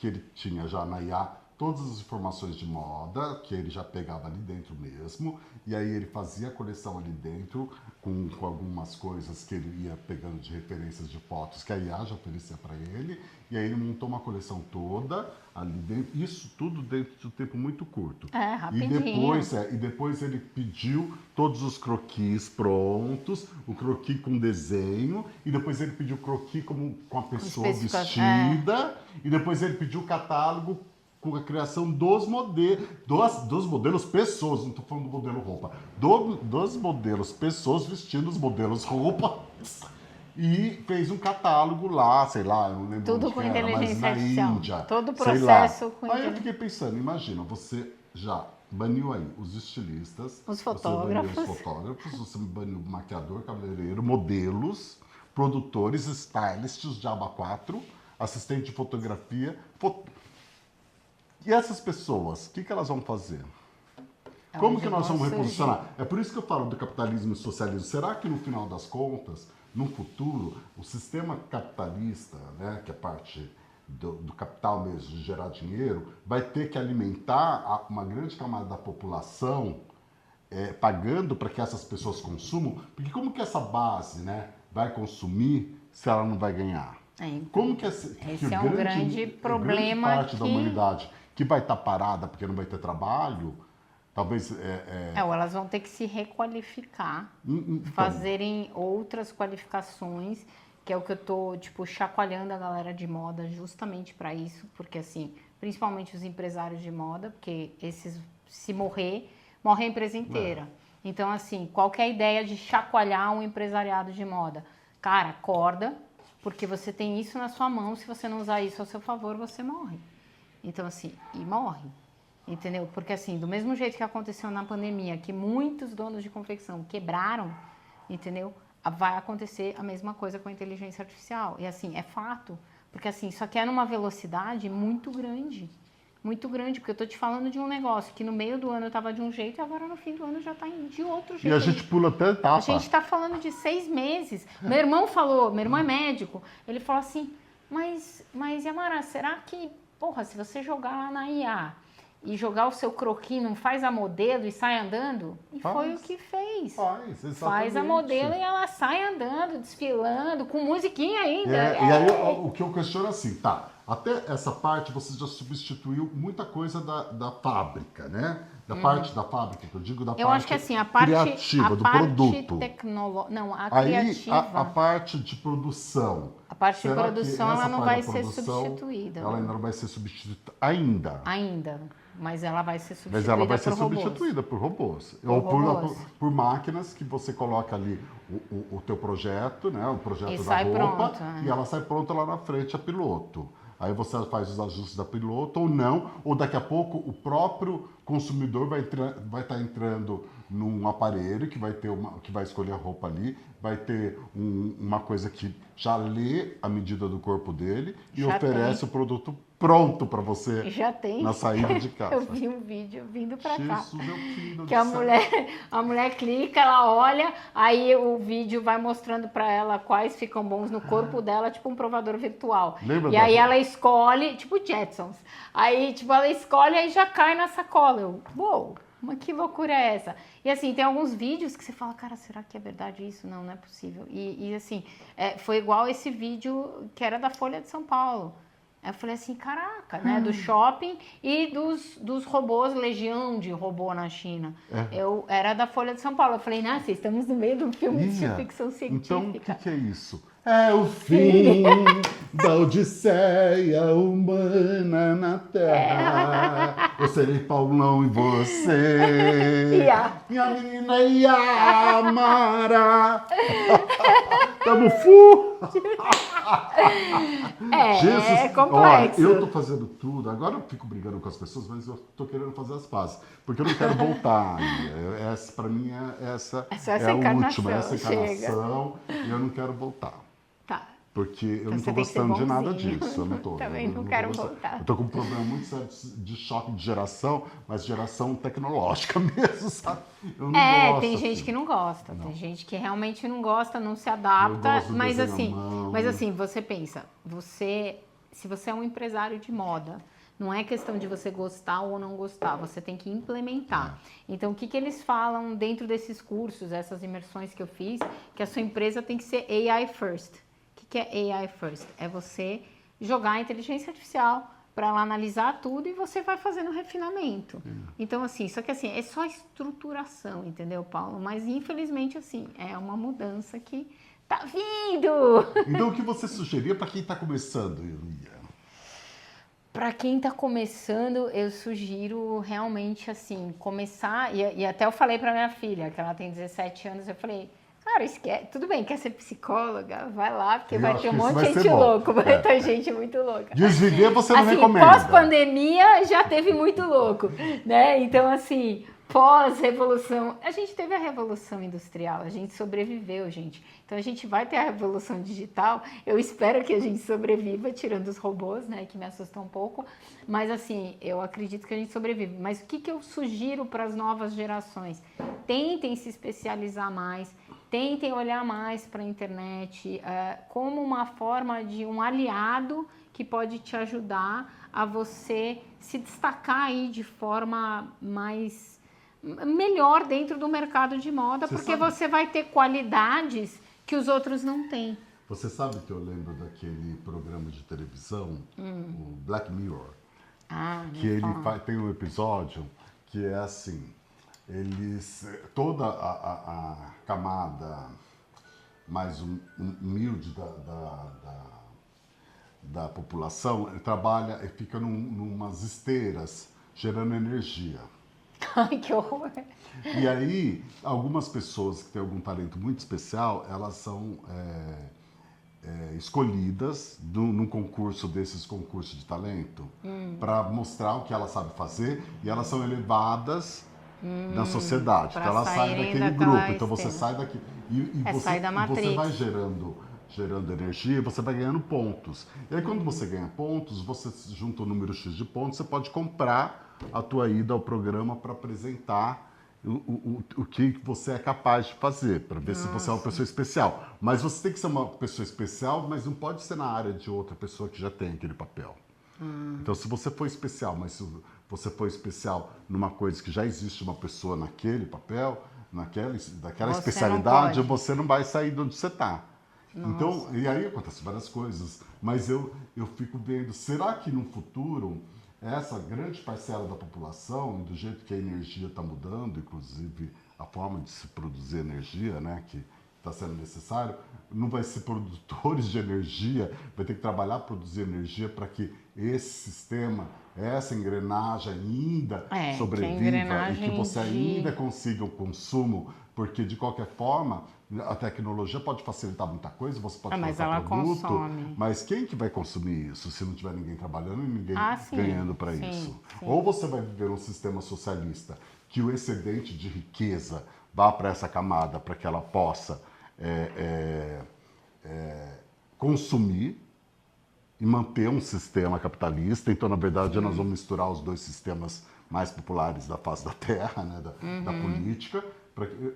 ele tinha já na IA todas as informações de moda, que ele já pegava ali dentro mesmo, e aí ele fazia a coleção ali dentro, com algumas coisas que ele ia pegando de referências de fotos que a IA já oferecia para ele, e aí ele montou uma coleção toda ali dentro, isso tudo dentro de um tempo muito curto. Rapidinho. E depois ele pediu todos os croquis prontos, o croquis com desenho, e depois ele pediu o croquis com a pessoa vestida, e depois ele pediu o catálogo com a criação dos modelos pessoas, não estou falando do modelo roupa, dos modelos pessoas vestindo os modelos roupa, e fez um catálogo lá, sei lá, eu não lembro tudo onde com que era, mas na artificial. Índia, todo o processo com Aí eu fiquei pensando, imagina, você já baniu aí os estilistas, os fotógrafos, você baniu o maquiador, cabeleireiro, modelos, produtores, stylists de aba 4, assistente de fotografia, E essas pessoas, o que elas vão fazer? Como que nós vamos reposicionar? É por isso que eu falo do capitalismo e socialismo. Será que no final das contas, no futuro, o sistema capitalista, né, que é parte do capital mesmo, de gerar dinheiro, vai ter que alimentar uma grande camada da população pagando para que essas pessoas consumam? Porque como que essa base, né, vai consumir se ela não vai ganhar? Como que esse é um grande problema grande parte da humanidade que vai estar parada porque não vai ter trabalho, talvez... ou elas vão ter que se requalificar, fazerem outras qualificações, que é o que eu tô, chacoalhando a galera de moda justamente para isso, porque assim, principalmente os empresários de moda, porque esses, se morre a empresa inteira. Então, assim, qual que é a ideia de chacoalhar um empresariado de moda? Cara, acorda, porque você tem isso na sua mão, se você não usar isso ao seu favor, você morre. Então, assim, e morre, entendeu? Porque, assim, do mesmo jeito que aconteceu na pandemia, que muitos donos de confecção quebraram, entendeu? Vai acontecer a mesma coisa com a inteligência artificial. E, assim, é fato. Porque, assim, só que é numa velocidade muito grande, porque eu tô te falando de um negócio que no meio do ano tava de um jeito e agora no fim do ano já tá de outro jeito. E a gente pula até etapa. A gente tá falando de 6 meses. Meu irmão é médico, ele falou assim, mas Yamara, será que, se você jogar lá na IA e jogar o seu croquis, não faz a modelo e sai andando? E foi o que fez. Faz a modelo e ela sai andando, desfilando, com musiquinha ainda. E aí o que eu questiono é assim, até essa parte você já substituiu muita coisa da fábrica, né? Da parte da fábrica, que eu digo da parte acho que assim, a parte criativa, do produto. Não, a aí, criativa. A parte de produção. A parte de produção ela não vai ser substituída. Ela ainda não vai ser substituída ainda. Mas ela vai ser substituída. Mas ela vai ser substituída por robôs. Por máquinas que você coloca ali o teu projeto, né? O projeto da roupa. E ela sai pronta lá na frente a piloto. Aí você faz os ajustes da piloto ou não, ou daqui a pouco o próprio consumidor vai estar entrando num aparelho que vai escolher a roupa ali, vai ter uma coisa que já lê a medida do corpo dele e oferece o produto pronto para você na saída de casa. Eu vi um vídeo vindo para cá. Que a mulher clica, ela olha, aí o vídeo vai mostrando para ela quais ficam bons no corpo dela, tipo um provador virtual. Lembra e aí ela escolhe, tipo Jetsons. Aí, ela escolhe e já cai na sacola. Uou, mas que loucura é essa? E assim, tem alguns vídeos que você fala, cara, será que é verdade isso? Não é possível. E assim, foi igual esse vídeo que era da Folha de São Paulo. Aí eu falei assim, caraca, né? Do shopping e dos robôs, legião de robô na China. Eu era da Folha de São Paulo. Eu falei, nossa, estamos no meio de um filme de ficção científica. Então, o que é isso? É o fim da odisseia humana na Terra. Eu serei Paulão e você. Minha menina Yamara. Tamo fu. É complexo. Olha, eu tô fazendo tudo. Agora eu fico brigando com as pessoas, mas eu tô querendo fazer as pazes. Porque eu não quero voltar. Essa, pra mim, essa é a última. Essa encarnação. E eu não quero voltar. Tá. Porque eu Então não tô gostando de nada disso. Eu não tô. Também não quero voltar. Eu tô com um problema muito sério de choque de geração, mas geração tecnológica mesmo, sabe? Eu não gosto. Tem gente assim. que não gosta. Tem gente que realmente não gosta, não se Eu adapta. gosto do Mas desenho à mão. você pensa, se você é um empresário de moda, não é questão de você gostar ou não gostar, você tem que implementar. Então, o que eles falam dentro desses cursos, essas imersões que eu fiz, que a sua empresa tem que ser AI first. O que é AI first? É você jogar a inteligência artificial para ela analisar tudo e você vai fazendo refinamento. Então, assim, só que assim, é só estruturação, entendeu, Paulo? Mas, infelizmente, assim, é uma mudança que tá vindo! Então, o que você sugeria para quem está começando, Ilia? Para quem está começando, eu sugiro realmente, assim, começar... E até eu falei para minha filha, que ela tem 17 anos, eu falei... Cara, esquece, tudo bem, quer ser psicóloga? Vai lá, porque vai ter um monte de gente louca, vai ter gente muito louca. Desviver você não assim, recomenda. Pós-pandemia já teve muito louco, né? Então, assim, pós-revolução, a gente teve a revolução industrial, a gente sobreviveu, gente. Então, a gente vai ter a revolução digital, eu espero que a gente sobreviva, tirando os robôs, né, que me assustam um pouco. Mas, assim, eu acredito que a gente sobrevive. Mas o que eu sugiro para as novas gerações? Tentem se especializar mais, tentem olhar mais para a internet como uma forma de um aliado que pode te ajudar a você se destacar aí de forma melhor dentro do mercado de moda, porque você vai ter qualidades que os outros não têm. Você sabe que eu lembro daquele programa de televisão, o Black Mirror, que ele tem um episódio que é assim... toda a camada mais humilde da população trabalha e fica numas esteiras gerando energia. Ai, que horror! E aí, algumas pessoas que têm algum talento muito especial, elas são escolhidas num concurso desses concursos de talento para mostrar o que elas sabem fazer e elas são elevadas na sociedade. Então ela sai daquele grupo. Então você sai daqui e você vai gerando energia, você vai ganhando pontos. E aí quando você ganha pontos, você junta o número X de pontos, você pode comprar a tua ida ao programa para apresentar o que você é capaz de fazer, para ver se você é uma pessoa especial. Mas você tem que ser uma pessoa especial, mas não pode ser na área de outra pessoa que já tem aquele papel. Então, se você for especial, mas se você for especial numa coisa que já existe uma pessoa naquele papel, daquela especialidade, você não vai sair de onde você está. Então, e aí acontecem várias coisas. Mas eu fico vendo, será que no futuro, essa grande parcela da população, do jeito que a energia está mudando, inclusive a forma de se produzir energia, né, que está sendo necessário, não vai ser produtores de energia, vai ter que trabalhar para produzir energia para que esse sistema, essa engrenagem ainda sobreviva e que você ainda consiga o consumo, porque de qualquer forma a tecnologia pode facilitar muita coisa, você pode colocar produto, consome. Mas quem que vai consumir isso se não tiver ninguém trabalhando e ninguém ganhando para isso? Sim. Ou você vai viver um sistema socialista que o excedente de riqueza vá para essa camada para que ela possa consumir e manter um sistema capitalista. Então, na verdade, nós vamos misturar os dois sistemas mais populares da face da Terra, né, da política.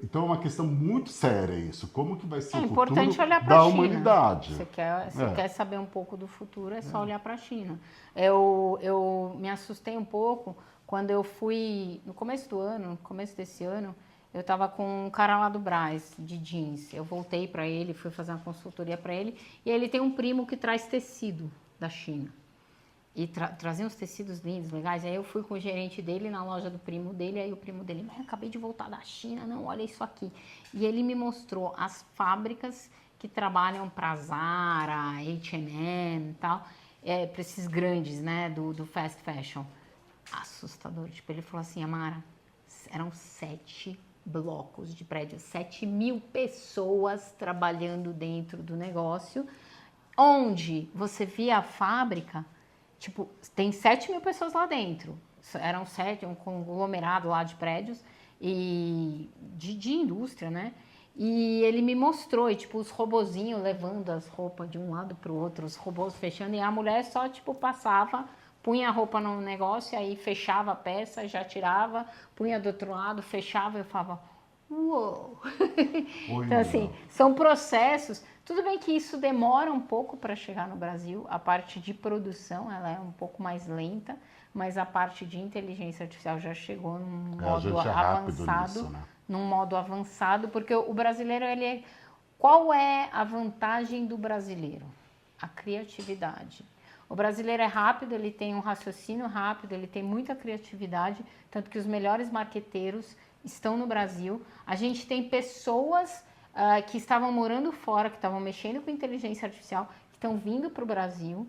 Então, é uma questão muito séria isso. Como que vai ser o futuro da humanidade? Você quer saber um pouco do futuro, é só olhar para a China. Eu me assustei um pouco quando eu fui, no começo desse ano, eu estava com um cara lá do Brás, de jeans. Eu voltei para ele, fui fazer uma consultoria para ele. E ele tem um primo que traz tecido da China. E trazia uns tecidos lindos, legais. Aí eu fui com o gerente dele na loja do primo dele, aí o primo dele, mas eu acabei de voltar da China, não, olha isso aqui. E ele me mostrou as fábricas que trabalham para Zara, H&M e tal, para esses grandes, né, do fast fashion. Assustador. Tipo, ele falou assim, Amara, eram 7 blocos de prédio, 7.000 pessoas trabalhando dentro do negócio, onde você via a fábrica, tipo, tem 7.000 pessoas lá dentro. Eram 7, um conglomerado lá de prédios e de indústria, né? E ele me mostrou, e tipo, os robozinhos levando as roupas de um lado pro outro, os robôs fechando, e a mulher só, tipo, passava, punha a roupa no negócio, aí fechava a peça, já tirava, punha do outro lado, fechava, eu falava, uou! Então, assim, são processos. Tudo bem que isso demora um pouco para chegar no Brasil, a parte de produção, ela é um pouco mais lenta, mas a parte de inteligência artificial já chegou num modo avançado, nisso, né? num modo avançado, porque o brasileiro, qual é a vantagem do brasileiro? A criatividade. O brasileiro é rápido, ele tem um raciocínio rápido, ele tem muita criatividade, tanto que os melhores marqueteiros estão no Brasil. A gente tem pessoas que estavam morando fora, que estavam mexendo com inteligência artificial, que estão vindo para o Brasil.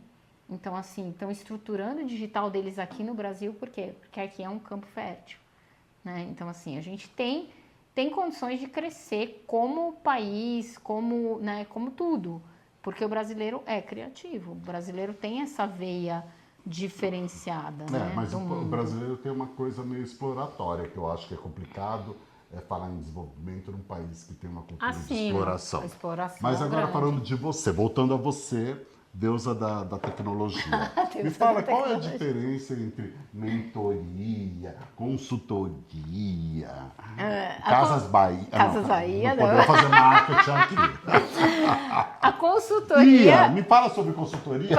Então, assim, estão estruturando o digital deles aqui no Brasil, por quê? Porque aqui é um campo fértil, né? Então, assim, a gente tem condições de crescer como país, como, né, como tudo, porque o brasileiro é criativo, o brasileiro tem essa veia diferenciada, né? Mas o brasileiro tem uma coisa meio exploratória, que eu acho que é complicado, falar em desenvolvimento num país que tem uma cultura de exploração. Mas agora falando de você, voltando a você, deusa da tecnologia. Me fala, qual é a diferença entre mentoria, consultoria, Casas Bahia? Casas Bahia, não. Podemos fazer marketing aqui. A consultoria... Me fala sobre consultoria.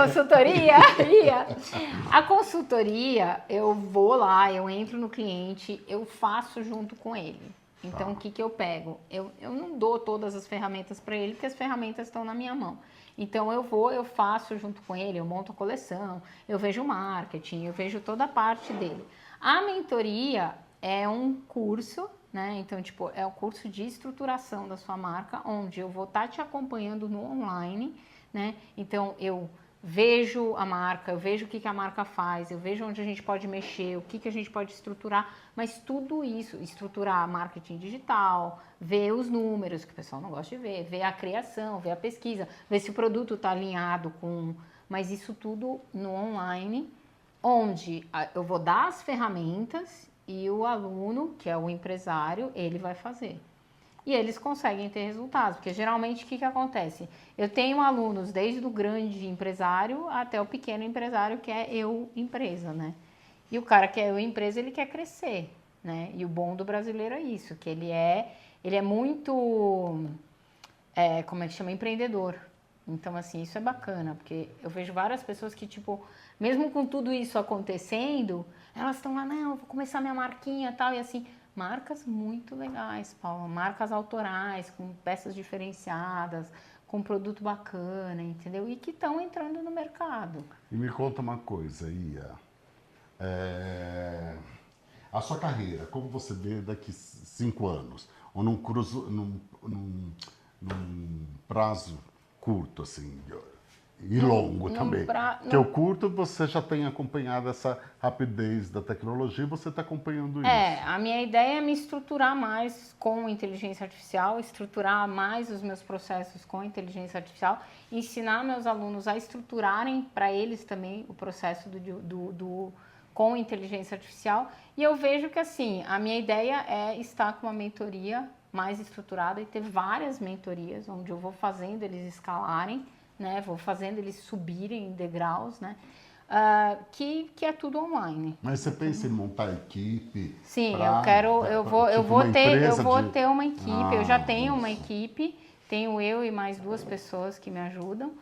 A consultoria, eu vou lá, eu entro no cliente, eu faço junto com ele. Então, o que eu pego? Eu não dou todas as ferramentas para ele, porque as ferramentas estão na minha mão. Então, eu faço junto com ele, eu monto a coleção, eu vejo o marketing, eu vejo toda a parte dele. A mentoria é um curso, né? Então, tipo, é o curso de estruturação da sua marca, onde eu vou estar te acompanhando no online, né? Então, eu vejo a marca, eu vejo o que a marca faz, eu vejo onde a gente pode mexer, o que a gente pode estruturar, mas tudo isso, estruturar marketing digital, ver os números, que o pessoal não gosta de ver a criação, ver a pesquisa, ver se o produto está alinhado com... Mas isso tudo no online, onde eu vou dar as ferramentas e o aluno, que é o empresário, ele vai fazer. E eles conseguem ter resultados, porque geralmente o que acontece? Eu tenho alunos desde o grande empresário até o pequeno empresário, que é eu empresa, né? E o cara que é eu empresa, ele quer crescer, né? E o bom do brasileiro é isso, que ele é muito, como é que chama? Empreendedor. Então, assim, isso é bacana, porque eu vejo várias pessoas que, tipo, mesmo com tudo isso acontecendo, elas estão lá, não, eu vou começar minha marquinha e tal, e assim... Marcas muito legais, Paula. Marcas autorais, com peças diferenciadas, com produto bacana, entendeu? E que estão entrando no mercado. E me conta uma coisa, Ia. A sua carreira, como você vê daqui 5 anos? Ou num prazo curto, assim, e longo também. Porque o curto você já tem acompanhado essa rapidez da tecnologia e você está acompanhando isso. A minha ideia é me estruturar mais com inteligência artificial, estruturar mais os meus processos com inteligência artificial, ensinar meus alunos a estruturarem para eles também o processo com inteligência artificial. E eu vejo que, assim, a minha ideia é estar com uma mentoria mais estruturada e ter várias mentorias, onde eu vou fazendo eles escalarem, né? Vou fazendo eles subirem em degraus, né? Que é tudo online. Mas você pensa em montar equipe? Sim, eu vou ter uma equipe. Eu já tenho uma equipe, tenho eu e mais 2 pessoas que me ajudam.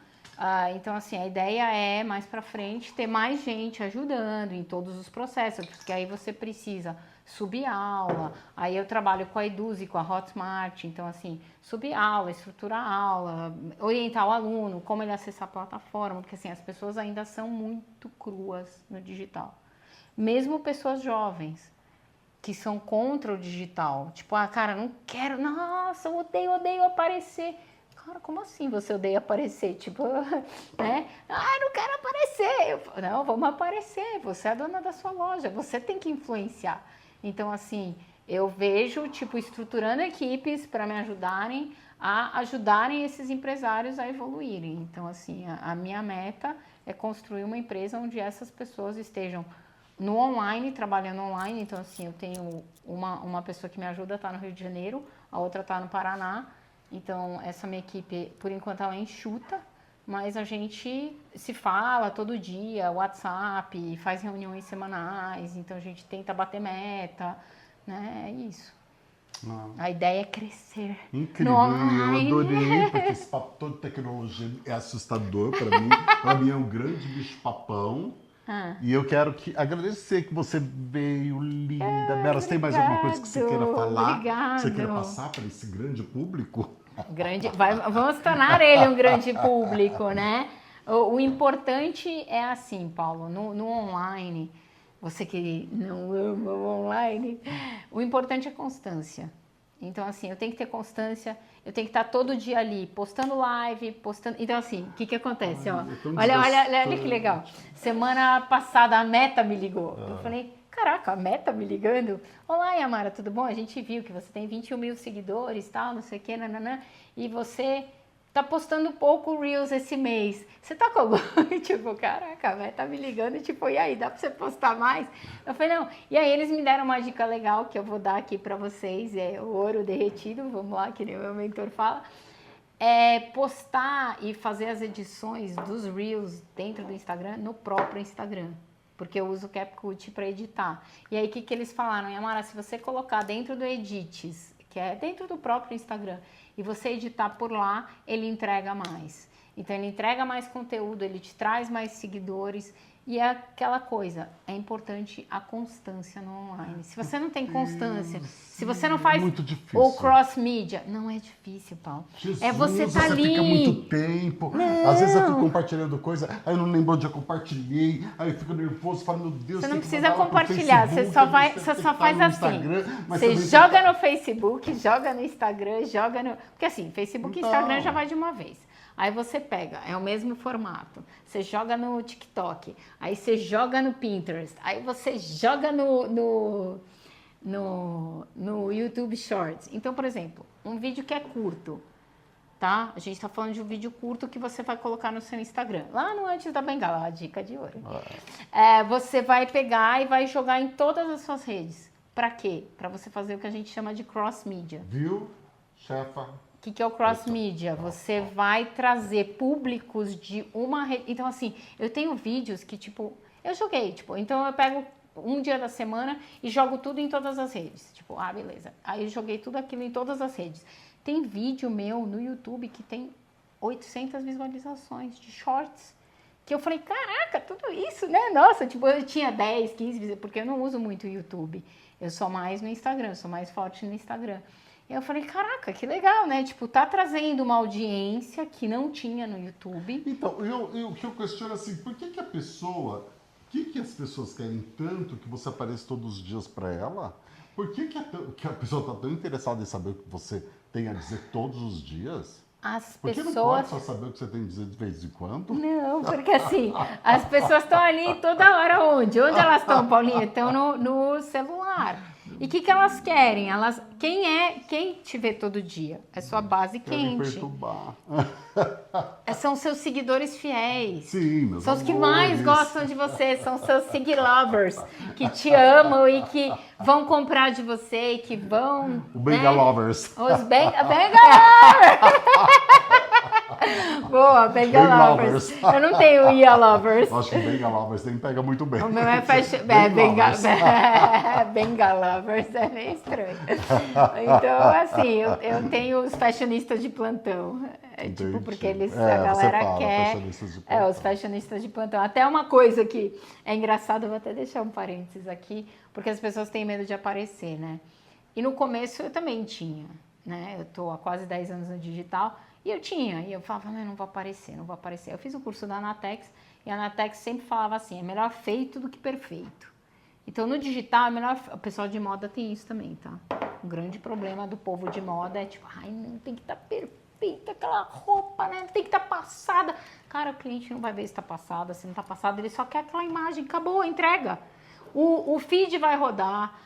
Então, assim, a ideia é, mais para frente, ter mais gente ajudando em todos os processos, porque aí você precisa subir aula, aí eu trabalho com a Eduzi, com a Hotmart, então, assim, subir aula, estruturar aula, orientar o aluno, como ele acessar a plataforma, porque, assim, as pessoas ainda são muito cruas no digital. Mesmo pessoas jovens, que são contra o digital, tipo, cara, não quero, nossa, eu odeio aparecer. Cara, como assim você odeia aparecer? Tipo, né? Não quero aparecer. Não, vamos aparecer. Você é a dona da sua loja. Você tem que influenciar. Então, assim, eu vejo, tipo, estruturando equipes para me ajudarem esses empresários a evoluírem. Então, assim, a minha meta é construir uma empresa onde essas pessoas estejam no online, trabalhando online. Então, assim, eu tenho uma pessoa que me ajuda, tá no Rio de Janeiro, a outra tá no Paraná. Então, essa minha equipe, por enquanto, ela é enxuta, mas a gente se fala todo dia, WhatsApp, faz reuniões semanais, então a gente tenta bater meta, né? É isso. A ideia é crescer. Incrível, eu adorei, porque esse papo todo de tecnologia é assustador para mim. Para mim é um grande bicho-papão. E eu quero agradecer que você veio, linda. Bela, você tem mais alguma coisa que você queira falar? Obrigado. Você queira passar para esse grande público? Vamos tornar ele um grande público, né? O importante é assim, Paulo, no online, você que não ama o online, o importante é constância. Então, assim, eu tenho que ter constância, eu tenho que estar todo dia ali, postando live, postando... Então, assim, o que acontece? Olha que legal. Semana passada a Meta me ligou. Eu falei, caraca, a Meta me ligando? Olá, Yamara, tudo bom? A gente viu que você tem 21 mil seguidores, tal, não sei o que, nananã, e você tá postando pouco Reels esse mês. Você tá com algum... Tipo, caraca, a Meta me ligando, tipo, e aí, dá pra você postar mais? Eu falei, não. E aí eles me deram uma dica legal que eu vou dar aqui pra vocês, é o ouro derretido, vamos lá, que nem o meu mentor fala. É postar e fazer as edições dos Reels dentro do Instagram, no próprio Instagram. Porque eu uso o CapCut para editar. E aí, o que eles falaram? Yamara, se você colocar dentro do Edits, que é dentro do próprio Instagram, e você editar por lá, ele entrega mais. Então, ele entrega mais conteúdo, ele te traz mais seguidores. E é aquela coisa, é importante a constância no online. Se você não tem constância, se você não faz o cross-mídia, não é difícil, Paulo. Jesus, é você tá ali. Você fica muito tempo. Não. Às vezes eu fico compartilhando coisa, aí eu não lembro onde eu compartilhei, aí eu fico nervoso, falo, meu Deus, você não precisa compartilhar, você só faz assim. Você joga no Facebook, joga no Instagram, joga no... Porque assim, Facebook e Instagram já vai de uma vez. Aí você pega, é o mesmo formato, você joga no TikTok, aí você joga no Pinterest, aí você joga no YouTube Shorts. Então, por exemplo, um vídeo que é curto, tá? A gente tá falando de um vídeo curto que você vai colocar no seu Instagram. Lá no Antes da Bengala, a dica de ouro. Você vai pegar e vai jogar em todas as suas redes. Pra quê? Pra você fazer o que a gente chama de cross-mídia. Viu, chefa? O que é o cross-mídia? Você vai trazer públicos de uma rede. Então, assim, eu tenho vídeos que, tipo, eu joguei, tipo, então eu pego um dia da semana e jogo tudo em todas as redes. Tipo, beleza. Aí eu joguei tudo aquilo em todas as redes. Tem vídeo meu no YouTube que tem 800 visualizações de shorts. Que eu falei, caraca, tudo isso, né? Nossa, tipo, eu tinha 10, 15, porque eu não uso muito o YouTube. Eu sou mais no Instagram, sou mais forte no Instagram. E eu falei, caraca, que legal, né? Tipo, tá trazendo uma audiência que não tinha no YouTube. Então, o que eu questiono assim, por que a pessoa... O que as pessoas querem tanto que você apareça todos os dias para ela? Por que a pessoa está tão interessada em saber o que você tem a dizer todos os dias? Por que não pode só saber o que você tem a dizer de vez em quando? Não, porque assim, as pessoas estão ali toda hora onde? Onde elas estão, Paulinha? Estão no celular. E o que elas querem? Quem te vê todo dia? É sua base quente. Perturbar. São seus seguidores fiéis. Sim, meus São os que amores. mais gostam de você, são seus seguilovers, que te amam e que vão comprar de você e que vão... O Bengalovers. Os Bengalovers! Boa, Benga Benga Lovers. Lovers. Eu não tenho Ia Lovers. Acho que Benga Lovers nem pega muito bem. O meu é Benga Lovers, é meio estranho. Então, assim, eu tenho os fashionistas de plantão. Tipo, porque eles, a galera quer. Os fashionistas de plantão. Até uma coisa que é engraçado, eu vou até deixar um parênteses aqui, porque as pessoas têm medo de aparecer, né? E no começo eu também tinha, né? Eu tô há quase 10 anos no digital e eu tinha. E eu falava, não vou aparecer, não vou aparecer. Eu fiz o curso da Anatex e a Anatex sempre falava assim, é melhor feito do que perfeito. Então no digital é melhor, o pessoal de moda tem isso também, tá? O grande problema do povo de moda é tipo, ai, não tem que estar perfeita aquela roupa, né? Tem que estar passada. Cara, o cliente não vai ver se tá passada, se não tá passada, ele só quer aquela imagem, acabou, entrega. O feed vai rodar.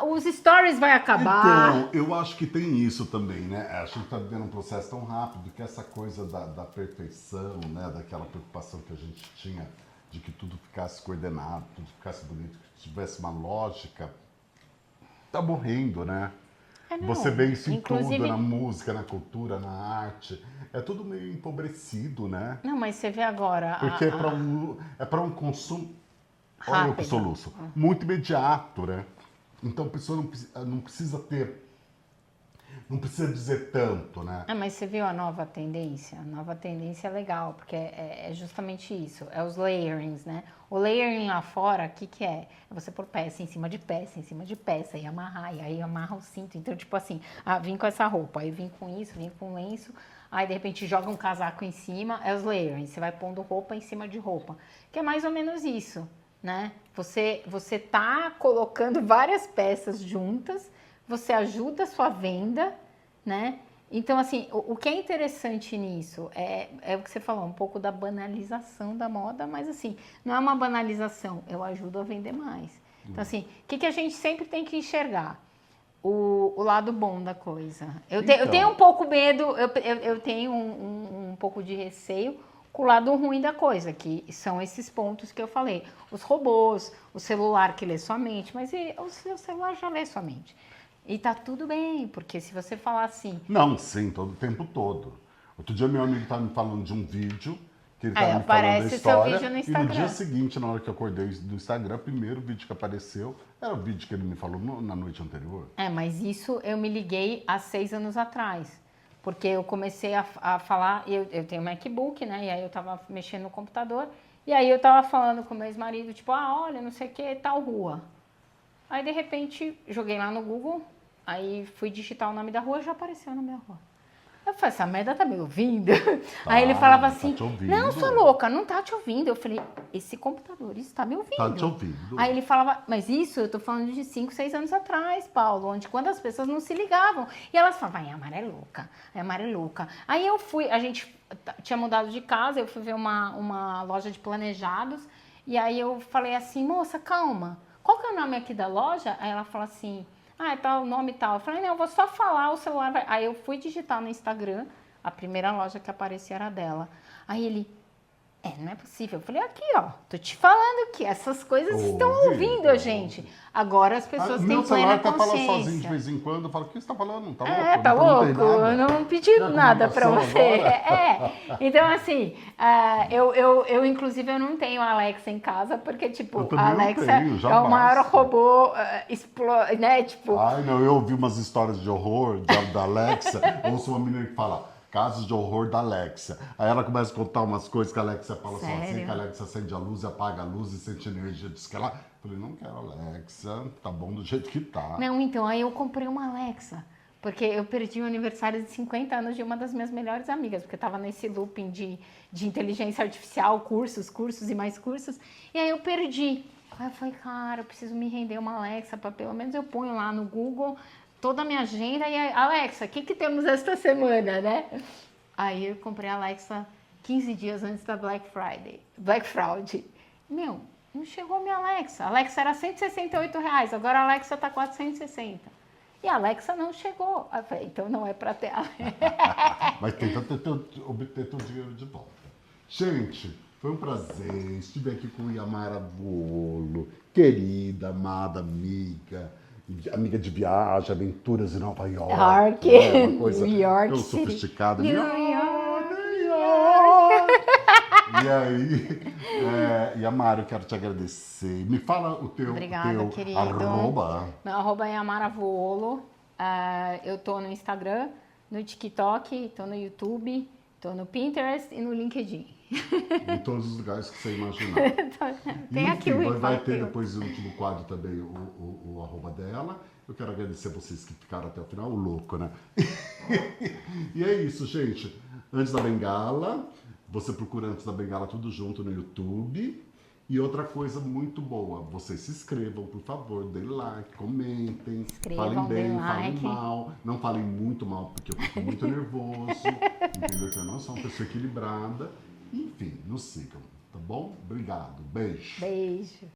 Os stories vai acabar. Então, eu acho que tem isso também, né? A gente está vivendo um processo tão rápido que essa coisa da perfeição, né? Daquela preocupação que a gente tinha de que tudo ficasse coordenado, tudo ficasse bonito, que tivesse uma lógica, tá morrendo, né? Você vê isso em tudo, na música, na cultura, na arte. É tudo meio empobrecido, né? Não, mas você vê agora... Porque é para um consumo... Rápido. Olha o que soluço. Muito imediato, né? Então a pessoa não precisa ter, não precisa dizer tanto, né? Mas você viu a nova tendência? A nova tendência é legal, porque é justamente isso, é os layerings, né? O layering lá fora, o que é? É você pôr peça em cima de peça, em cima de peça, e amarrar, e aí amarra o cinto. Então, tipo assim, vim com essa roupa, aí vim com isso, vim com lenço, aí de repente joga um casaco em cima, é os layerings, você vai pondo roupa em cima de roupa, que é mais ou menos isso. Né? Você tá colocando várias peças juntas, você ajuda a sua venda, né? Então, assim, o que é interessante nisso é o que você falou, um pouco da banalização da moda, mas assim, não é uma banalização, eu ajudo a vender mais. Então, assim, o que a gente sempre tem que enxergar? O lado bom da coisa. Eu tenho um pouco medo, eu tenho um pouco de receio com o lado ruim da coisa, que são esses pontos que eu falei. Os robôs, o celular que lê sua mente, mas o seu celular já lê sua mente. E tá tudo bem, porque se você falar assim... Não, sim, todo o tempo todo. Outro dia meu amigo estava me falando de um vídeo, que ele estava me falando da história, seu vídeo no Instagram. E no dia seguinte, na hora que eu acordei do Instagram, o primeiro vídeo que apareceu era o vídeo que ele me falou na noite anterior. Mas isso eu me liguei há 6 anos atrás. Porque eu comecei a falar, eu tenho um MacBook, né? E aí eu tava mexendo no computador, e aí eu tava falando com o meu ex-marido, tipo, olha, não sei o que, tal rua. Aí, de repente, joguei lá no Google, aí fui digitar o nome da rua, já apareceu o nome da rua. Eu falei, essa merda tá me ouvindo? Aí ele falava assim, não, sua louca, não tá te ouvindo. Eu falei, esse computador está me ouvindo. Tá te ouvindo. Aí ele falava, mas isso eu tô falando de 5, 6 anos atrás, Paulo, onde quando as pessoas não se ligavam. E elas falavam, a Mara é louca, a Mara é louca. Aí eu fui, a gente tinha mudado de casa, eu fui ver uma loja de planejados, e aí eu falei assim, moça, calma, qual que é o nome aqui da loja? Aí ela falou assim... tá o nome e tal. Eu falei, não, eu vou só falar, o celular vai... Aí eu fui digitar no Instagram, a primeira loja que aparecia era dela. Aí ele, não é possível. Eu falei, aqui, ó, tô te falando que essas coisas estão ouvindo a gente. Agora as pessoas têm plena consciência. Meu celular fala sozinho de vez em quando, eu falo, o que você tá falando? Tá louco? Tá louco? Eu não pedi nada pra você. Então, assim, eu inclusive, eu não tenho a Alexa em casa, porque, tipo, a Alexa é o maior robô, né, tipo... Ai, não, eu ouvi umas histórias de horror da Alexa, ouço uma menina que fala... Casos de horror da Alexa. Aí ela começa a contar umas coisas que a Alexa fala só assim, que a Alexa acende a luz, apaga a luz e sente energia. Diz que ela... Eu falei, não quero Alexa, tá bom do jeito que tá. Não, então, aí eu comprei uma Alexa. Porque eu perdi o aniversário de 50 anos de uma das minhas melhores amigas, porque eu tava nesse looping de inteligência artificial, cursos e mais cursos. E aí eu perdi. Aí eu falei, cara, eu preciso me render uma Alexa, para pelo menos eu ponho lá no Google... toda a minha agenda e Alexa, o que temos esta semana, né? Aí eu comprei a Alexa 15 dias antes da Black Friday. Meu, não chegou a minha Alexa. A Alexa era R$168, agora a Alexa tá 460. E a Alexa não chegou. Aí eu falei, então não é para ter a Mas tenta obter teu dinheiro de volta. Gente, foi um prazer. Estive aqui com Yamara Vuolo, querida, amada amiga de viagem, aventuras em Nova York. Uma coisa New York tão City. sofisticada. New York. E aí, e Amara, eu quero te agradecer. Me fala o teu, Obrigada, teu querido. arroba. Meu arroba é Amaravuolo. Eu tô no Instagram, no TikTok, tô no YouTube, tô no Pinterest e no LinkedIn. Em todos os lugares que você imaginar. Tem E, aqui enfim, o vai ter depois no último quadro também o arroba dela. Eu quero agradecer a vocês que ficaram até o final, o louco, né? E é isso, gente. Antes da Bengala, você procura Antes da Bengala tudo junto no YouTube. E outra coisa muito boa, vocês se inscrevam, por favor, deem like, comentem, falem bem, falem mal. Não falem muito mal, porque eu fico muito nervoso, entendeu? Que eu não sou uma pessoa equilibrada. Enfim, nos sigam, tá bom? Obrigado, beijo. Beijo.